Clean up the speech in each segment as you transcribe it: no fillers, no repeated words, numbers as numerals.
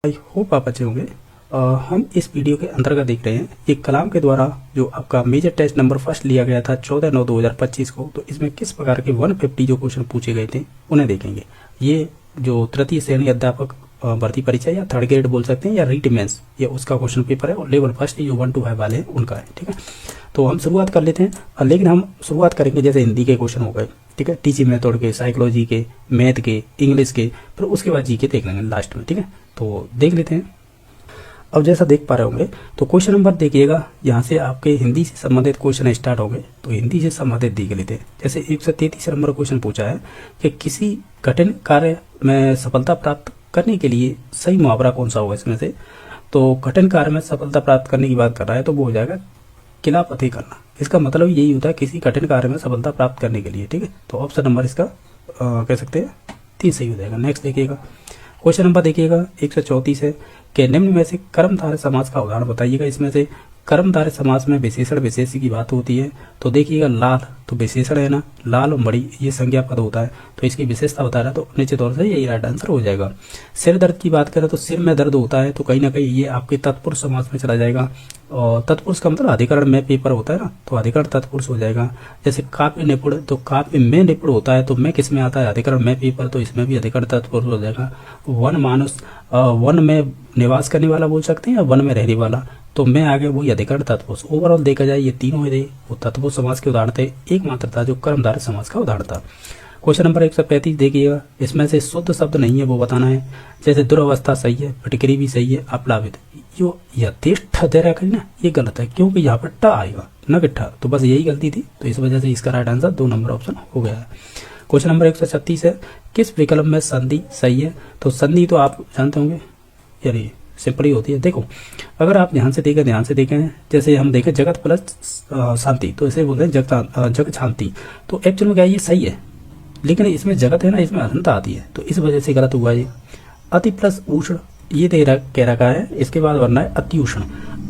I hope आप अच्छे होंगे। हम इस वीडियो के अंतर्गत देख रहे हैं कि कलाम के द्वारा जो आपका मेजर टेस्ट नंबर फर्स्ट लिया गया था 14/9/2025 को, तो इसमें किस प्रकार के 150 जो क्वेश्चन पूछे गए थे उन्हें देखेंगे। ये जो तृतीय श्रेणी अध्यापक भर्ती परीक्षा या थर्ड ग्रेड बोल सकते हैं या रीट मेंस, ये उसका क्वेश्चन पेपर है और लेवल फर्स्ट जो 1 to 5 वाले हैं उनका है। ठीक है, तो हम शुरुआत कर लेते हैं। लेकिन हम शुरुआत करेंगे जैसे हिंदी के क्वेश्चन हो गए, ठीक है, टीचिंग मेथड के, साइकोलॉजी के, मैथ के, इंग्लिश के, फिर उसके बाद जी के देख लेंगे लास्ट में। ठीक है, तो देख लेते हैं। अब जैसा देख पा रहे होंगे तो क्वेश्चन नंबर देखिएगा, यहाँ से आपके हिंदी से संबंधित क्वेश्चन स्टार्ट होंगे, तो हिंदी से संबंधित देख लेते हैं। जैसे 133 नंबर क्वेश्चन पूछा है कि किसी कठिन कार्य में सफलता प्राप्त करने के लिए सही मुहावरा कौन सा होगा इसमें से। तो कठिन कार्य में सफलता प्राप्त करने की बात कर रहा है तो वो हो जाएगा किला फतेह करना। इसका मतलब यही होता है किसी कठिन कार्य में सफलता प्राप्त करने के लिए। ठीक है, तो ऑप्शन नंबर इसका कह सकते हैं 3 सही हो जाएगा। नेक्स्ट देखिएगा, क्वेश्चन नंबर देखिएगा 134 है कि निम्न में से कर्मधारय समास का उदाहरण बताइएगा। इसमें से कर्मधारय समास में विशेषण विशेषी की बात होती है, तो देखिएगा लाल तो विशेषण है ना, लाल और मणि ये संज्ञा पद होता है, तो इसकी विशेषता बता रहा है, तो निश्चित तौर से यही राइट आंसर हो जाएगा। सिर दर्द की बात करें तो सिर में दर्द होता है, तो कहीं ना कहीं ये आपके तत्पुरुष समास में चला जाएगा। और तत्पुरुष का मतलब अधिकरण में पेपर होता है ना, तो अधिकरण तत्पुरुष हो जाएगा। जैसे काव्य निपुण, तो काव्य में निपुण होता है, तो मैं किस में आता है, अधिकरण में पेपर, तो इसमें भी अधिकरण तत्पुरुष हो जाएगा। वन मानुष, वन में निवास करने वाला बोल सकते हैं या वन में रहने वाला, तो मैं आगे वही अधिकरण तत्पुरुष। ओवरऑल देखा जाए ये तीनों है वो तत्पुरुष समास के उदाहरण थे, एकमात्र था जो कर्मधारय समास का उदाहरण था। क्वेश्चन नंबर 135 देखिएगा, इसमें से शुद्ध शब्द नहीं है वो बताना है। जैसे दुरावस्था सही है, फटकरी भी सही है, अप्लावित, जो यथेष्ट दे रखा है ना, ये गलत है क्योंकि यहाँ पर ट आएगा न कि ठ, तो बस यही गलती थी, तो इस वजह से इसका राइट आंसर 2 नंबर ऑप्शन हो गया है। क्वेश्चन नंबर 136 है, किस विकल्प में संधि सही है। तो संधि तो आप जानते होंगे, यानी सिंपल ही होती है। देखो अगर आप ध्यान से देखें, जैसे हम देखें जगत प्लस शांति, तो इसे बोलते हैं जग शांति, तो एक्चुअल में क्या है, ये सही है, लेकिन इसमें जगत है ना, इसमें अनंत आती है, तो इस वजह से गलत हुआ ये। अति प्लस उष्ण ये कह रखा है, इसके बाद वरना है अति उष्ण।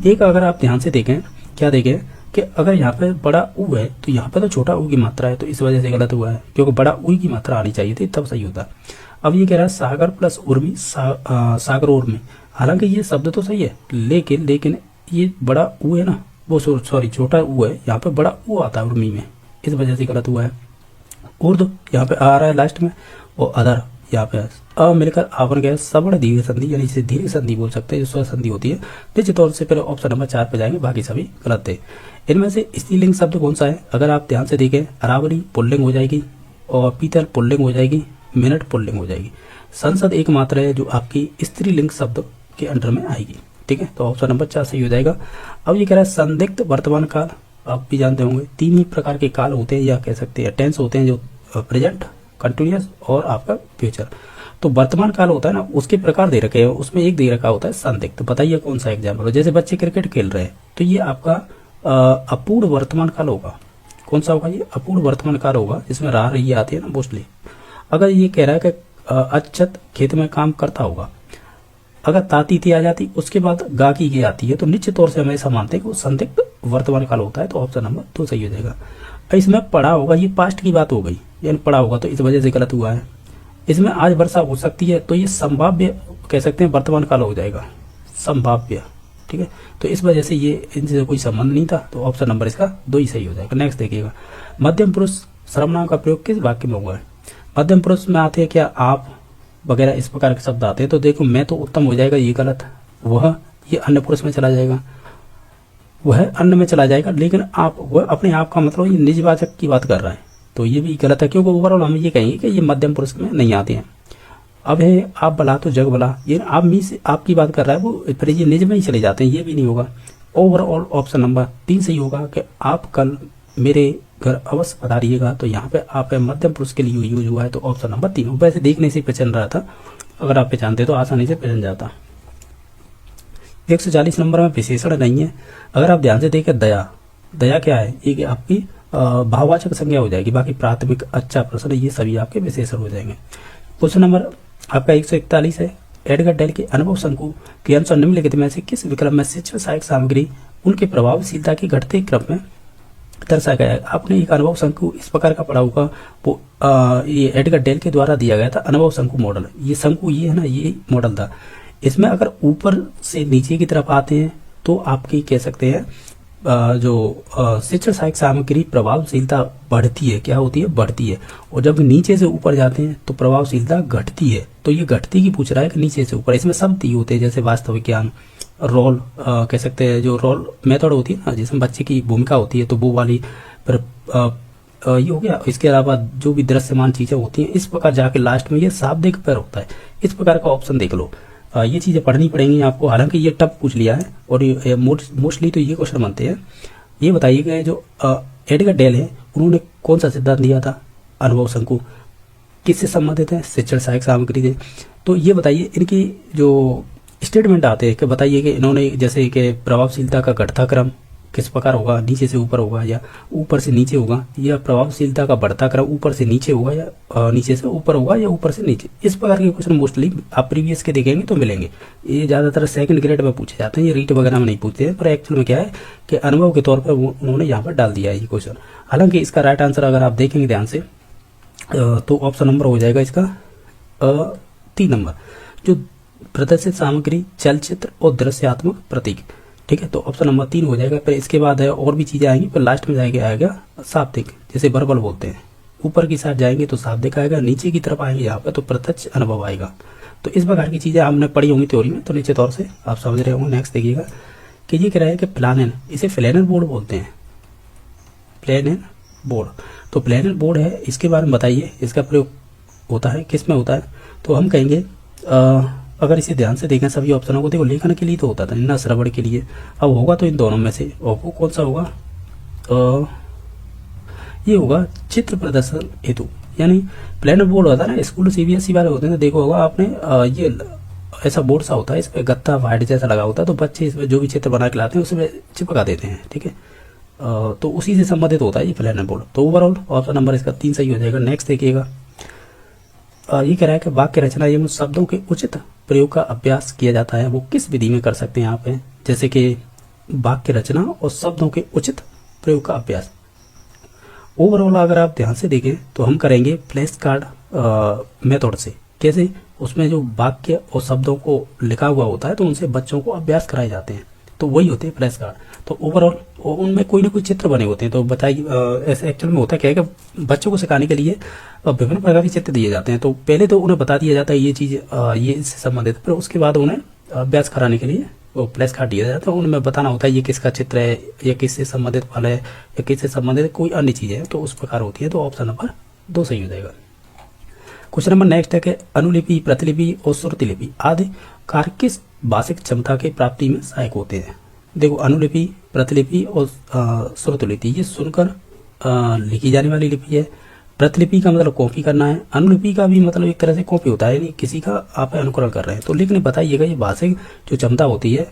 एक अगर आप ध्यान से देखें, क्या देखें कि अगर यहाँ पे बड़ा उ है तो यहाँ पे तो छोटा उ की मात्रा है, तो इस वजह से गलत हुआ है, क्योंकि बड़ा उ की मात्रा आनी चाहिए थी तब सही होता। अब ये कह रहा है सागर प्लस उर्मी, सागर उर्मी, हालांकि ये शब्द तो सही है, लेकिन ये बड़ा उ है ना, वो सॉरी छोटा उ है, यहाँ पे बड़ा उ आता है उर्मी में, इस वजह से गलत हुआ है। उर्द यहाँ पे आ रहा है लास्ट में, और अदर यहाँ पे अ मिलकर आपन गया सवर्ण दीर्घ संधि, यानी इसे दीर्घ संधि बोल सकते हैं, जो स्वर संधि होती है। निश्चित तौर से पहले ऑप्शन नंबर 4 पे जाएंगे, बाकी सभी गलत थे। इनमें से स्त्रीलिंग शब्द कौन सा है, अगर आप ध्यान से देखें, अरावली पुल्लिंग हो जाएगी, और पीतल पुल्लिंग हो जाएगी, मिनट पुल्लिंग हो जाएगी। संसद एकमात्र है जो आपकी स्त्रीलिंग शब्द के अंडर में आएगी। ठीक है, तो ऑप्शन नंबर 4 सही हो जाएगा। अब ये कह रहा है संदिग्ध वर्तमान काल, आप भी जानते होंगे 3 ही प्रकार के काल होते हैं, या कह सकते हैं टेंस होते हैं, जो प्रेजेंट, कंटिन्यूअस और आपका फ्यूचर। तो वर्तमान काल होता है ना, उसके प्रकार दे रखे हैं, उसमें एक दे रखा होता है संदिग्ध। बताइए कौन सा एग्जाम्पल हो, जैसे बच्चे क्रिकेट खेल रहे हैं, तो ये आपका अपूर्ण वर्तमान काल होगा। कौन सा होगा, ये अपूर्ण वर्तमान काल होगा, जिसमें राह रही आती है ना मोस्टली। अगर ये कह रहा है कि अक्षत खेत में काम करता होगा, अगर ताती थी आ जाती, उसके बाद गा की गे आती है, तो निश्चित तौर से हम ऐसा मानते हैं कि वो संदिग्ध वर्तमान काल होता है, तो ऑप्शन नंबर 2 सही हो जाएगा। इसमें पढ़ा होगा, ये पास्ट की बात हो गई, यानी पढ़ा होगा, तो इस वजह से गलत हुआ है। इसमें आज वर्षा हो सकती है, तो ये संभाव्य कह सकते हैं वर्तमान काल हो जाएगा, संभाव्य। ठीक है, तो इस वजह से ये इनसे कोई संबंध नहीं था, तो ऑप्शन नंबर इसका 2 ही सही हो जाएगा। नेक्स्ट देखिएगा, मध्यम पुरुष सर्वनाम का प्रयोग किस वाक्य में हुआ है। मध्यम पुरुष में आते हैं क्या आप वगैरह इस प्रकार के शब्द आते हैं, तो देखो मैं तो उत्तम हो जाएगा, ये गलत। वह, ये अन्य पुरुष में चला जाएगा, वह अन्य में चला जाएगा, लेकिन आप, वह अपने आप का मतलब ये निजवाचक की बात कर रहा है, तो ये भी गलत है, क्योंकि ओवरऑल हम ये कहेंगे कि ये मध्यम पुरुष में नहीं आते हैं। अब है आप भला तो जग भला, ये आप मी से आपकी बात कर रहा है, वो फिर ये निज में ही चले जाते हैं, ये भी नहीं होगा। ओवरऑल ऑप्शन नंबर 3 सही होगा कि आप कल मेरे घर अवश्य पधारिएगा, तो यहाँ पे आप मध्यम पुरुष के लिए यूज हुआ है, तो ऑप्शन नंबर 3। वैसे देखने से पहचान रहा था, अगर आप पहचानते तो आसानी से पहचान जाता। 140 नंबर में विशेषण नहीं है, अगर आप ध्यान से देखें, दया, दया क्या है, ये आपकी भाववाचक संज्ञा हो जाएगी, बाकी प्राथमिक, अच्छा, प्रश्न, ये सभी आपके विशेषण हो जाएंगे। क्वेश्चन नंबर आपका 141 है, एडगर डेल के अनुभव शंकु के अनुसार निम्नलिखित में से किस विकल्प में शिक्षण सहायक सामग्री उनके प्रभावशीलता के घटते क्रम में दर्शाया गया है। आपने एक अनुभव शंकु इस प्रकार का पढ़ा होगा, वो ये एडगर डेल के द्वारा दिया गया था, अनुभव शंकु मॉडल। ये शंकु ये है ना, ये मॉडल था। इसमें अगर ऊपर से नीचे की तरफ आते हैं तो आपकी कह सकते हैं जो शिक्षण सहायक सामग्री प्रभावशीलता बढ़ती है, क्या होती है, बढ़ती है। और जब नीचे से ऊपर जाते हैं तो प्रभावशीलता घटती है। तो ये घटती की पूछ रहा है कि नीचे से ऊपर। इसमें सब दिए होते हैं, जैसे वास्तविक ज्ञान, रोल कह सकते हैं, जो रोल मेथड होती है ना, जिसमें बच्चे की भूमिका होती है, तो वो वाली। फिर ये हो गया। इसके अलावा जो भी दृश्यमान चीजें होती हैं, इस प्रकार जाके लास्ट में ये शाब्दिक पर होता है। इस प्रकार का ऑप्शन देख लो। ये चीजें पढ़नी पड़ेंगी आपको, हालांकि ये टफ पूछ लिया है और ये मोस्टली तो ये क्वेश्चन बनते हैं। ये बताइएगा जो एडगर डेल है, उन्होंने कौन सा सिद्धांत दिया था, अनुभव शंकु, किससे संबंधित है, शिक्षण सहायक सामग्री से। तो ये बताइए इनकी जो स्टेटमेंट आते हैं कि बताइए कि इन्होंने जैसे कि प्रभावशीलता का घटता क्रम किस प्रकार होगा, नीचे से ऊपर होगा या ऊपर से नीचे होगा, या प्रभावशीलता का बढ़ता क्रम ऊपर से नीचे होगा या नीचे से ऊपर होगा या ऊपर से नीचे। इस प्रकार के क्वेश्चन मोस्टली आप प्रीवियस के देखेंगे तो मिलेंगे। ये ज्यादातर सेकंड ग्रेड में पूछे जाते हैं, ये रीट वगैरह में नहीं पूछते हैं, पर एक्चुअल में क्या है कि अनुभव के तौर पर उन्होंने यहाँ पर डाल दिया है ये क्वेश्चन। हालांकि इसका राइट आंसर अगर आप देखेंगे ध्यान से तो ऑप्शन नंबर हो जाएगा इसका 3 नंबर, जो प्रदर्शित सामग्री, चलचित्र और दृश्यात्मक प्रतीक। ठीक है, तो ऑप्शन नंबर 3 हो जाएगा। फिर इसके बाद है और भी चीजें आएंगी, फिर लास्ट में आएगा शाब्दिक, जैसे वर्बल बोलते हैं। ऊपर की साइड जाएंगे तो शाब्दिक आएगा, नीचे की तरफ आएंगे यहाँ पे तो प्रत्यक्ष अनुभव आएगा। तो इस प्रकार की चीजें आपने पढ़ी होंगी थ्योरी में, तो निश्चित तौर से आप समझ रहे होंगे। नेक्स्ट देखिएगा कि ये कह रहा है कि प्लानन, इसे फ्लैनल बोर्ड बोलते हैं, प्लानन बोर्ड। तो प्लानल बोर्ड है, इसके बारे में बताइए, इसका प्रयोग होता है किस में होता है। तो हम कहेंगे अगर इसे ध्यान से देखें सभी ऑप्शनों को, देखो लेखन के लिए तो होता था ना, श्रवण के लिए। अब होगा तो इन दोनों में से, और वो कौन सा होगा, ये होगा चित्र प्रदर्शन हेतु। यानी प्लानर बोर्ड होता है ना, स्कूल सीबीएसई वाले होते हैं, देखो होगा आपने, ये ऐसा बोर्ड सा होता है, इस पे गत्ता वाइट जैसा लगा होता है, तो बच्चे इसमें जो भी चित्र बना के लाते हैं उसमें चिपका देते हैं। ठीक है, तो उसी से संबंधित होता है ये प्लानर बोर्ड। तो ओवरऑल ऑप्शन नंबर इसका 3 सही हो जाएगा। नेक्स्ट देखिएगा, ये कह रहा है कि वाक्य रचना एवं शब्दों के उचित प्रयोग का अभ्यास किया जाता है, वो किस विधि में कर सकते हैं यहाँ पे, जैसे कि वाक्य रचना और शब्दों के उचित प्रयोग का अभ्यास। ओवरऑल अगर आप ध्यान से देखें तो हम करेंगे फ्लैश कार्ड मेथड से। कैसे, उसमें जो वाक्य और शब्दों को लिखा हुआ होता है तो उनसे बच्चों को अभ्यास कराए जाते हैं, तो वही होते हैं फ्लैश कार्ड। तो ओवरऑल उनमें कोई ना कोई चित्र बने होते हैं। तो बताइए ऐसे एक्चुअल में होता क्या है कि बच्चों को सिखाने के लिए विभिन्न प्रकार के चित्र दिए जाते हैं। तो पहले तो उन्हें बता दिया जाता है ये चीज ये इससे संबंधित, फिर उसके बाद उन्हें अभ्यास कराने के लिए वो फ्लैश कार्ड दिया जाता है। उनमें बताना होता है ये किसका चित्र है, या किससे संबंधित फल है, या किससे संबंधित कोई अन्य चीज है, तो उस प्रकार होती है। तो ऑप्शन नंबर 2 सही हो जाएगा। क्वेश्चन नंबर नेक्स्ट है कि अनुलिपि, प्रतिलिपि और श्रुतिलिपि आदि कार्य किस भाषिक क्षमता के प्राप्ति में सहायक होते हैं। देखो अनुलिपि, प्रतिलिपि और श्रुतलिपि ये सुनकर लिखी जाने वाली लिपि है। प्रतिलिपि का मतलब कॉपी करना है, अनुलिपि का भी मतलब एक तरह से कॉपी होता है, यानी किसी का आप अनुकरण कर रहे हैं। तो लेकिन बताइएगा ये भाषिक जो क्षमता होती है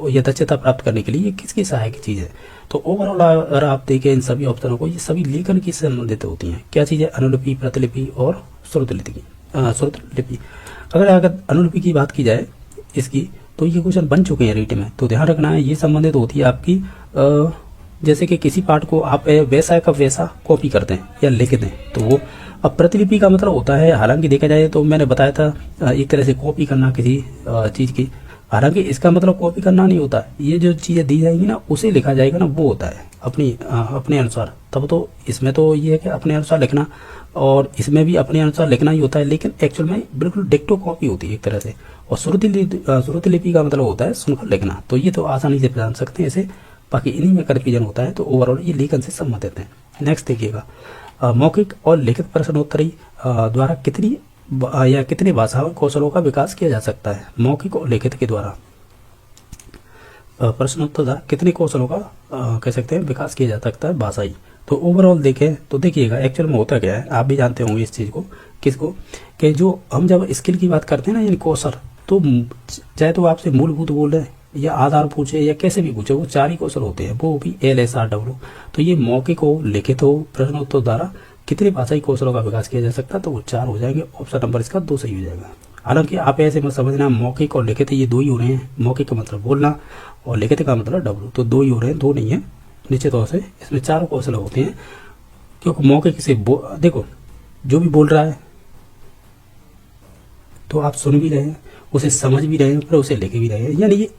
या दक्षता प्राप्त करने के लिए ये किसकी सहायक चीज है। तो ओवरऑल अगर आप देखें इन सभी ऑप्शनों को, ये सभी लेखन की संबंधित होती हैं। क्या चीज है, अनुलिपि, प्रतिलिपि और श्रुतलिपि। अगर अनुलिपि की बात की जाए इसकी, तो ये क्वेश्चन बन चुके हैं रीट में, तो ध्यान रखना है ये संबंधित होती है आपकी जैसे कि किसी पार्ट को आप वैसा का वैसा कॉपी करते हैं या लिखते हैं, तो वो। अब प्रतिलिपि का मतलब होता है, हालांकि देखा जाए तो मैंने बताया था एक तरह से कॉपी करना किसी चीज की, हालांकि इसका मतलब कॉपी करना नहीं होता। ये जो चीजें दी जाएंगी ना उसे लिखा जाएगा ना, वो होता है अपने अनुसार। तब तो इसमें तो ये है कि अपने अनुसार लिखना, और इसमें भी अपने अनुसार लिखना ही होता है, लेकिन एक्चुअल में बिल्कुल डिक्टो कॉपी होती है एक तरह से। और श्रुतलिपि का मतलब होता है सुनकर लिखना। तो ये तो आसानी से जान सकते हैं इसे, बाकी इन्हीं में कन्फ्यूजन होता है। तो ओवरऑल ये लेखन से संबंधित है। नेक्स्ट देखिएगा, मौखिक और लिखित प्रश्नोत्तरी द्वारा कितनी या कितने भाषाओं कौशलों का विकास किया जा सकता है। मौखिक और लिखित के द्वारा प्रश्नोत्तर द्वारा कितने कौशलों का कह सकते हैं विकास किया जा सकता है भाषाई। तो ओवरऑल देखें तो देखिएगा एक्चुअल में होता क्या है, आप भी जानते होंगे इस चीज को, किसको, कि जो हम जब स्किल की बात करते हैं ना, यानी कौशल, तो चाहे तो आपसे मूलभूत बोल रहे हैं या आधार पूछे या कैसे भी पूछे, वो 4 ही कौशल होते हैं, वो भी LSRW। तो ये मौखिक हो, लिखित हो, प्रश्नोत्तर द्वारा कितने भाषाई कौशलों का विकास किया जा सकता है, तो वो 4 हो जाएंगे। ऑप्शन नंबर इसका 2 सही हो जाएगा। हालांकि आप ऐसे मत समझना मौखिक और लिखित ये 2 ही हो रहे हैं, मौखिक का मतलब बोलना और लिखित का मतलब W, तो 2 ही हो रहे हैं, 2 नहीं है। निश्चित तौर से इसमें 4 कौशल होते हैं, क्योंकि मौखिक से देखो जो भी बोल रहा है तो आप सुन भी रहे हैं, उसे समझ भी रहे हैं फिर उसे लिख भी रहे हैं, यानी ये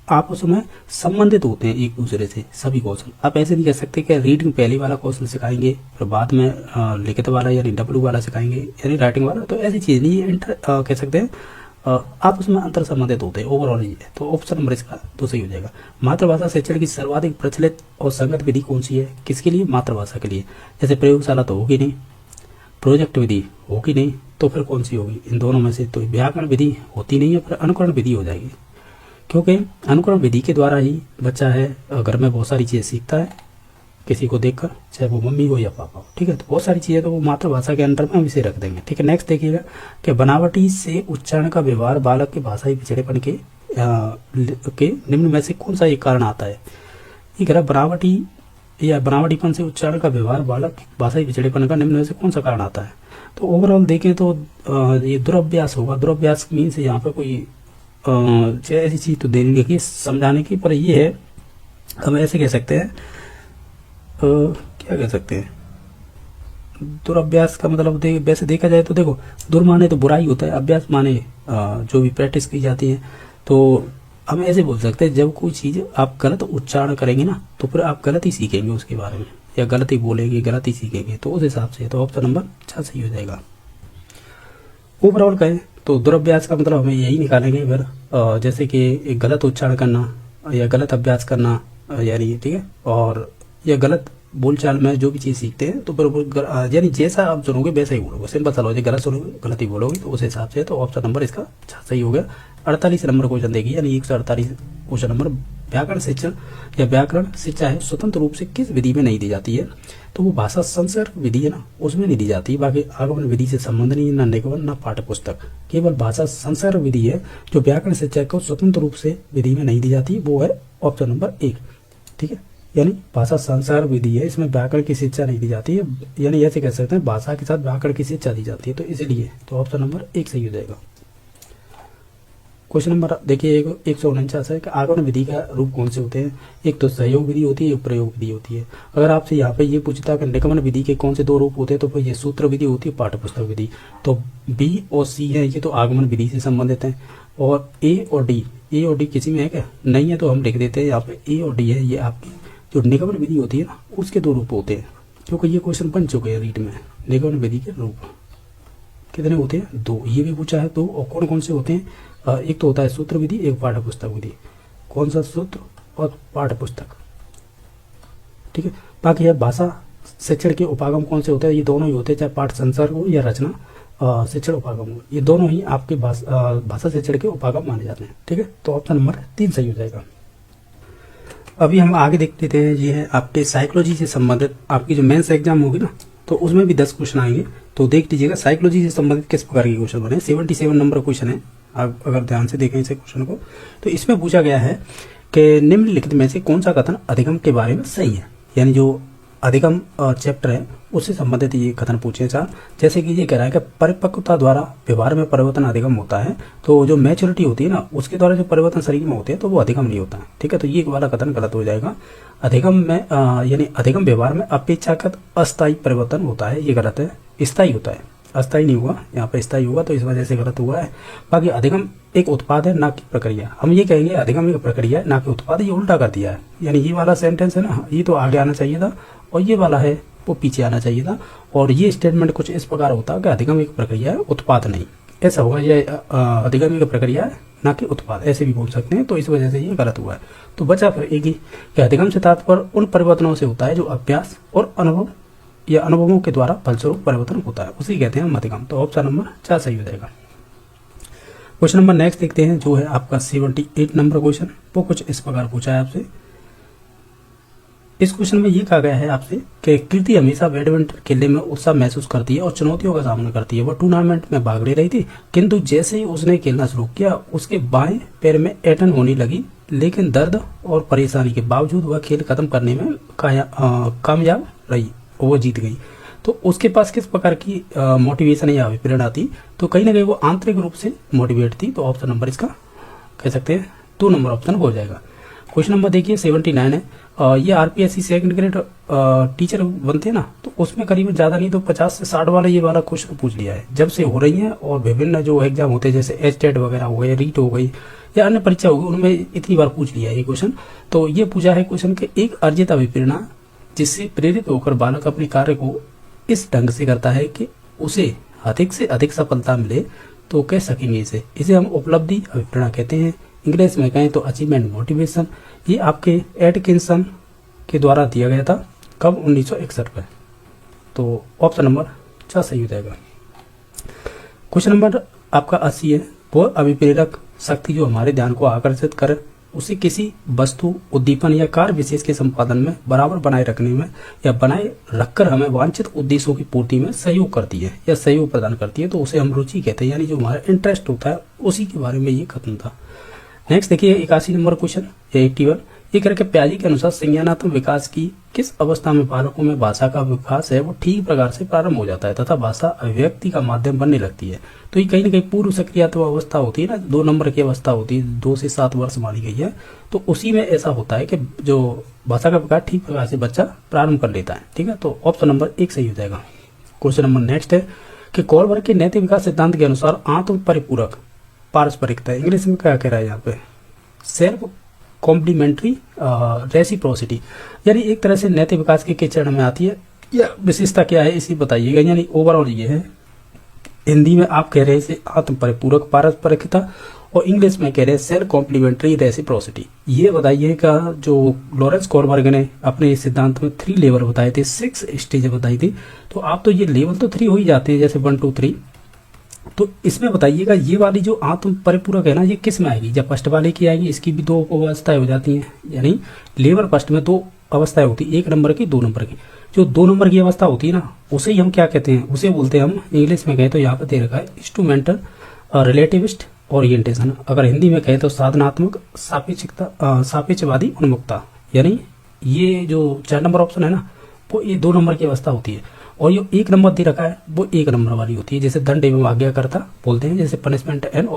आपस में संबंधित होते हैं एक दूसरे से सभी कौशल। आप ऐसे नहीं कह सकते कि रीडिंग पहले वाला कौशल सिखाएंगे फिर बाद में लिखित वाला यानी डब्ल्यू वाला सिखाएंगे यानी राइटिंग वाला, तो ऐसी चीज़ नहीं, ये कह सकते हैं आपस में अंतर संबंधित होते हैं ओवरऑल ये। तो ऑप्शन नंबर इसका तो सही हो जाएगा। मातृभाषा शिक्षण की सर्वाधिक प्रचलित और संगत विधि कौन सी है? किसके लिए? मातृभाषा के लिए। जैसे प्रयोगशाला तो होगी नहीं, प्रोजेक्ट विधि होगी नहीं, तो फिर कौन सी होगी इन दोनों में से? तो व्याकरण विधि होती नहीं है, फिर अनुकरण विधि हो जाएगी, क्योंकि अनुकरण विधि के द्वारा ही बच्चा है घर में बहुत सारी चीज़ें सीखता है किसी को देखकर, चाहे वो मम्मी हो या पापा हो, ठीक है। तो बहुत सारी चीज़ें तो वो मातृभाषा के अंडर में हम इसे रख देंगे, ठीक है। नेक्स्ट देखिएगा कि बनावटी से उच्चारण का व्यवहार बालक के भाषाई पिछड़ेपन के निम्न में से कौन सा एक कारण आता है? ये कह रहा बनावटी या बनावटीपन से उच्चारण का व्यवहार बालक के भाषाई पिछड़ेपन का निम्न में से कौन सा कारण आता है? तो ओवरऑल देखें तो ये दुरभ्यास होगा। दुरभ्यास मीन्स यहाँ पे कोई ऐसी चीज तो देने लगी समझाने की, पर ये है हम ऐसे कह सकते हैं क्या कह सकते हैं, दुरभ्यास का मतलब वैसे देखा जाए तो देखो, दुर माने तो बुराई होता है, अभ्यास माने जो भी प्रैक्टिस की जाती है। तो हम ऐसे बोल सकते हैं जब कोई चीज आप गलत उच्चारण करेंगे ना तो फिर आप गलत ही सीखेंगे उसके बारे में, या गलत ही बोलेंगे, गलत ही सीखेंगे, तो उस हिसाब से तो ऑप्शन नंबर 6 सही हो जाएगा। ओवरऑल कहें तो दुरभ्यास का मतलब हमें यही निकालेंगे फिर, जैसे कि गलत उच्चारण करना या गलत अभ्यास करना यानी, ठीक है, और या गलत बोलचाल में जो भी चीज़ सीखते हैं तो फिर यानी जैसा आप सुनोगे वैसा ही बोलोगे, सिंपल सा लॉजिक, गलत सुनोगे गलत ही बोलोगे, तो उस हिसाब से तो ऑप्शन नंबर इसका 6 सही हो गया। 48 नंबर क्वेश्चन देखिए, यानी 148 क्वेश्चन नंबर, व्याकरण शिक्षण या व्याकरण शिक्षा है स्वतंत्र रूप से किस विधि में नहीं दी जाती है? तो वो भाषा संसर्ग विधि है ना, उसमें नहीं दी जाती। बाकी आगमन विधि से संबंध नहीं, ना निगमन ना पाठ्य पुस्तक, केवल भाषा संसर्ग विधि है जो व्याकरण शिक्षा को स्वतंत्र रूप से विधि में नहीं दी जाती, वो है ऑप्शन नंबर 1, ठीक है। यानी भाषा संसर्ग विधि है, इसमें व्याकरण की शिक्षा नहीं दी जाती है, यानी ऐसे कह सकते हैं भाषा के साथ व्याकरण की शिक्षा दी जाती है, तो इसलिए तो ऑप्शन नंबर 1 सही हो जाएगा। क्वेश्चन नंबर देखिए 149 है कि आगमन विधि का रूप कौन से होते हैं? एक तो सहयोग विधि होती है, एक प्रयोग विधि होती है। अगर आपसे यहाँ पे ये पूछता है कि निगमन विधि के कौन से 2 रूप होते हैं, तो फिर ये सूत्र विधि होती है, पाठ्यपुस्तक विधि। तो बी और सी है ये तो आगमन विधि से संबंधित हैं, और ए और डी किसी में है क्या? नहीं है, तो हम लिख देते हैं यहाँ पे ए और डी है, ये आपकी जो निगमन विधि होती है ना उसके 2 रूप होते हैं, क्योंकि ये क्वेश्चन बन चुके हैं रीट में। निगमन विधि के रूप कितने होते हैं? 2, ये भी पूछा है 2, और कौन कौन से होते हैं? एक तो होता है सूत्र विधि, एक पाठ्य पुस्तक विधि। कौन सा? सूत्र और पाठ्य पुस्तक, ठीक है। बाकी है भाषा शिक्षण के उपागम कौन से होते हैं? ये दोनों ही होते हैं, चाहे पाठ संसर्ग हो या रचना शिक्षण उपागम हो, ये दोनों ही आपके भाषा शिक्षण के उपागम माने जाते हैं, ठीक है। तो ऑप्शन नंबर 3 सही हो जाएगा। अभी हम आगे देख लेते हैं, ये है आपके साइकोलॉजी से संबंधित आपकी जो मेंस एग्जाम होगी ना, तो उसमें भी 10 क्वेश्चन आएंगे, तो देख लीजिएगा साइकोलॉजी से संबंधित किस प्रकार के क्वेश्चन बने। 77 नंबर क्वेश्चन है, आप अगर ध्यान से देखें इसे क्वेश्चन को, तो इसमें पूछा गया है कि निम्नलिखित में से कौन सा कथन अधिगम के बारे में सही है? यानी जो अधिगम चैप्टर है उससे संबंधित ये कथन पूछे जा, जैसे कि ये कह रहा है कि परिपक्वता द्वारा व्यवहार में परिवर्तन अधिगम होता है, तो जो मैच्योरिटी होती है ना उसके द्वारा जो परिवर्तन शरीर में होते हैं तो वो अधिगम नहीं होता है, ठीक है। तो ये वाला कथन गलत हो जाएगा। अधिगम में यानी अधिगम व्यवहार में अपेक्षाकृत अस्थायी परिवर्तन होता है, ये गलत है, स्थायी होता है, अस्थायी नहीं हुआ, यहाँ पे स्थायी हुआ, तो इस वजह से गलत हुआ है। बाकी अधिगम एक उत्पाद है ना कि प्रक्रिया, हम ये कहेंगे अधिगम एक प्रक्रिया है ना कि उत्पाद, ये उल्टा कर दिया है। यानी ये वाला सेंटेंस है ना, ये तो आगे आना चाहिए था, और ये वाला है वो पीछे आना चाहिए था, और ये स्टेटमेंट कुछ इस प्रकार होता है कि अधिगम एक प्रक्रिया है, उत्पाद नहीं, ऐसा होगा। ये अधिगम एक प्रक्रिया है ना कि उत्पाद, ऐसे भी बोल सकते हैं, तो इस वजह से ये गलत हुआ है। तो बचा फिर एक ही कि अधिगम से तात्पर्य उन परिवर्तनों से होता है जो अभ्यास और अनुभव या अनुभवों के द्वारा फलस्वरूप परिवर्तन होता है, उसी कहते हैं हम अधिगम। तो ऑप्शन नंबर 4 सही हो जाएगा। क्वेश्चन नंबर नेक्स्ट देखते हैं, जो है आपका 78 नंबर क्वेश्चन, वो कुछ इस प्रकार पूछा है आपसे। इस क्वेश्चन में ये कहा गया है आपसे कि कीर्ति हमेशा बैडमिंटन खेलने में उत्साह महसूस करती है और चुनौतियों का सामना करती है। वह टूर्नामेंट में भाग ले रही थी, किंतु जैसे ही उसने खेलना शुरू किया उसके बाएं पैर में ऐंठन होने लगी, लेकिन दर्द और परेशानी के बावजूद वह खेल खत्म करने में कामयाब रही और वो जीत गई। तो उसके पास किस प्रकार की मोटिवेशन या प्रेरणा थी? तो कहीं ना कहीं वो आंतरिक रूप से मोटिवेट थी, तो ऑप्शन नंबर इसका कह सकते हैं 2 नंबर ऑप्शन हो जाएगा। क्वेश्चन नंबर देखिए 79 है। ये आरपीएससी सेकंड ग्रेड टीचर बनते हैं ना, तो उसमें करीबन ज़्यादा नहीं तो 50 से 60 वाला ये वाला क्वेश्चन पूछ लिया है जब से हो रही है। और विभिन्न जो एग्जाम होते हैं जैसे एचटेट वगैरह हो गए, रीट हो गई या अन्य परीक्षा हो गई, उनमें इतनी बार पूछ लिया है ये क्वेश्चन। तो ये पूछा है क्वेश्चन के एक अर्जित अभिप्रेरणा जिससे प्रेरित होकर बालक अपने कार्य को इस ढंग से करता है कि उसे अधिक से अधिक सफलता मिले, तो कह सकेंगे इसे हम उपलब्धि अभिप्रेरणा कहते हैं। इंग्लिश में कहें तो अचीवमेंट मोटिवेशन। ये आपके एटकिंसन के द्वारा दिया गया था कब, 1961 में। तो ऑप्शन नंबर 4 सही हो जाएगा। क्वेश्चन नंबर आपका 80 है। वो अभिप्रेरक शक्ति जो हमारे ध्यान को आकर्षित करे, उसे किसी वस्तु, उद्दीपन या कार्य विशेष के संपादन में बराबर बनाए रखने में या बनाए रखकर हमें वांछित उद्देश्यों की पूर्ति में सहयोग करती है या सहयोग प्रदान करती है, तो उसे हम रुचि कहते हैं। यानी जो हमारा इंटरेस्ट होता है उसी के बारे में ये खत्म था। नेक्स्ट देखिए 81 नंबर क्वेश्चन या 81। ये करके प्याजी के अनुसार संज्ञानात्मक विकास की किस अवस्था में बालकों में भाषा का विकास है वो ठीक प्रकार से प्रारंभ हो जाता है तथा भाषा अभिव्यक्ति का माध्यम बनने लगती है। तो ये कहीं ना कहीं पूर्व सक्रियात्मक अवस्था होती है ना, 2 नंबर की अवस्था होती है, 2 से 7 वर्ष मानी गई है। तो उसी में ऐसा होता है कि जो भाषा का विकास ठीक प्रकार से बच्चा प्रारंभ कर लेता है। ठीक है, तो ऑप्शन नंबर 1 सही हो जाएगा। क्वेश्चन नंबर नेक्स्ट है कि कोलबर्ग के नैतिक विकास सिद्धांत के अनुसार आत्म परिपूरक पारस्परिकता, इंग्लिश में क्या कह रहा है यहाँ पे, सेल्फ कॉम्प्लीमेंट्री रेसिप्रोसिटी, यानी एक तरह से नैतिक विकास के चरण में आती है। या विशेषता क्या है इसी बताइएगा। यानी ओवरऑल ये है, हिंदी में आप कह रहे हैं इसे आत्म परिपूरक पारस्परिकता और इंग्लिश में कह रहे हैं सेल्फ कॉम्प्लीमेंट्री रेसिप्रोसिटी। ये बताइएगा जो लॉरेंस कोलबर्ग ने अपने सिद्धांत में 3 लेवल बताए थे, 6 स्टेज बताई थी। तो आप तो ये लेवल तो 3 हो ही जाते हैं, जैसे 1 2 3। तो इसमें बताइएगा ये वाली जो आत्म परिपूरक है ना, ये किस में आएगी, जब फर्स्ट वाले की आएगी, इसकी भी 2 अवस्थाएं हो जाती हैं। यानी लेवल फर्स्ट में 2 अवस्थाएं होती है, 1 नंबर की, 2 नंबर की। जो 2 नंबर की अवस्था होती है ना, उसे ही हम क्या कहते हैं, उसे बोलते हैं हम, इंग्लिश में कहें तो यहाँ पर दे रखा है इंस्ट्रूमेंटल रिलेटिविस्ट ओरिएंटेशन। अगर हिंदी में कहें तो साधनात्मक सापेक्षवादी उन्मुखता। यानी ये जो 4 नंबर ऑप्शन है ना, वो ये 2 नंबर की अवस्था होती है। और ये 1 नंबर दे रखा है वो 1 नंबर वाली होती है, जैसे दंड एवं आज्ञाकर्ता बोलते हैं, जैसे पनिशमेंट एंड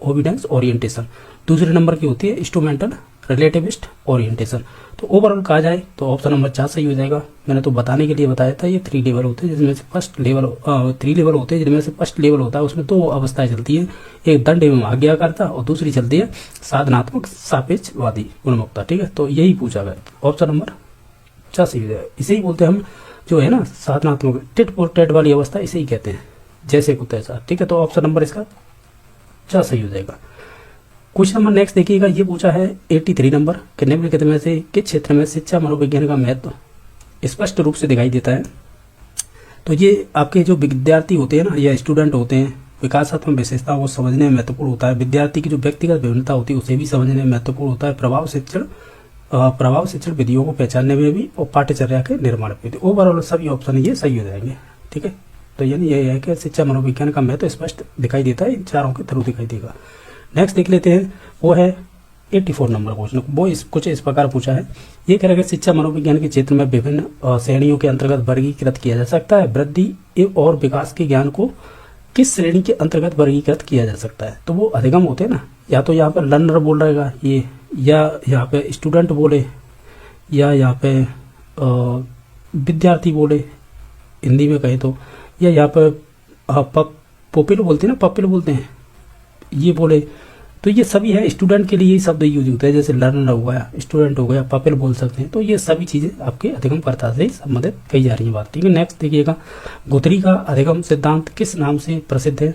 ओबीडेंस ओरिएंटेशन। दूसरे नंबर की होती है इंस्ट्रूमेंटल रिलेटिविस्ट ओरिएंटेशन। तो ओवरऑल कहा जाए तो ऑप्शन नंबर 4 सही हो जाएगा। मैंने तो बताने के लिए बताया था, ये 3 लेवल होते हैं जिसमें से फर्स्ट लेवल 3 लेवल होते हैं जिनमें से फर्स्ट लेवल होता है, उसमें 2 अवस्थाएं चलती हैं, एक दंड एवं आज्ञाकर्ता और दूसरी चलती है साधनात्मक सापेक्षवादी उन्मुखता। ठीक है, तो यही पूछा गया, ऑप्शन नंबर 4 सही हो जाएगा। इसे ही बोलते हैं हम जो है ना साधनात्मक टिट फॉर टैट वाली अवस्था, इसे ही कहते हैं, जैसे कुछ ऐसा। ठीक है, तो ऑप्शन नंबर इसका 4 सही हो जाएगा। क्वेश्चन नंबर नेक्स्ट देखिएगा, ये पूछा है 83 नंबर कि निम्नलिखित में से किस क्षेत्र में शिक्षा मनोविज्ञान का महत्व स्पष्ट रूप से दिखाई देता है। तो ये आपके जो विद्यार्थी होते हैं ना या स्टूडेंट होते हैं, विकासात्मक विशेषताओं को समझने में महत्वपूर्ण होता है। विद्यार्थी की जो व्यक्तिगत विभिन्नता होती है उसे भी समझने में महत्वपूर्ण होता है। प्रभाव शिक्षण विधियों को पहचानने में भी और पाठ्यचर्या के निर्माण में भी। ओवरऑल सभी ऑप्शन ये सही हो जाएंगे। ठीक है, तो यानी ये है कि शिक्षा मनोविज्ञान का महत्व स्पष्ट दिखाई देता है, इन चारों के थ्रू दिखाई देगा। नेक्स्ट देख लेते हैं, वो है 84 नंबर क्वेश्चन। वो कुछ इस प्रकार पूछा है, ये कह रहा है कि शिक्षा मनोविज्ञान के क्षेत्र में विभिन्न श्रेणियों के अंतर्गत वर्गीकृत किया जा सकता है। वृद्धि और विकास के ज्ञान को किस श्रेणी के अंतर्गत वर्गीकृत किया जा सकता है। तो वो अधिगम होते हैं ना, या तो यहाँ पर लर्नर बोल रहेगा ये, या यहाँ पे स्टूडेंट बोले, या यहाँ पे विद्यार्थी बोले हिंदी में कहें तो, या यहाँ पे पॉपुलर बोलते हैं ना, पॉपुलर बोलते हैं ये बोले। तो ये सभी है, स्टूडेंट के लिए ये शब्द यूज होता है, जैसे लर्नर हो गया, स्टूडेंट हो गया, पॉपुलर बोल सकते हैं। तो ये सभी चीजें आपके अधिगम कर्ता से संबंधित कही जा रही है बात। ठीक है, नेक्स्ट देखिएगा, गुथरी का अधिगम सिद्धांत किस नाम से प्रसिद्ध है।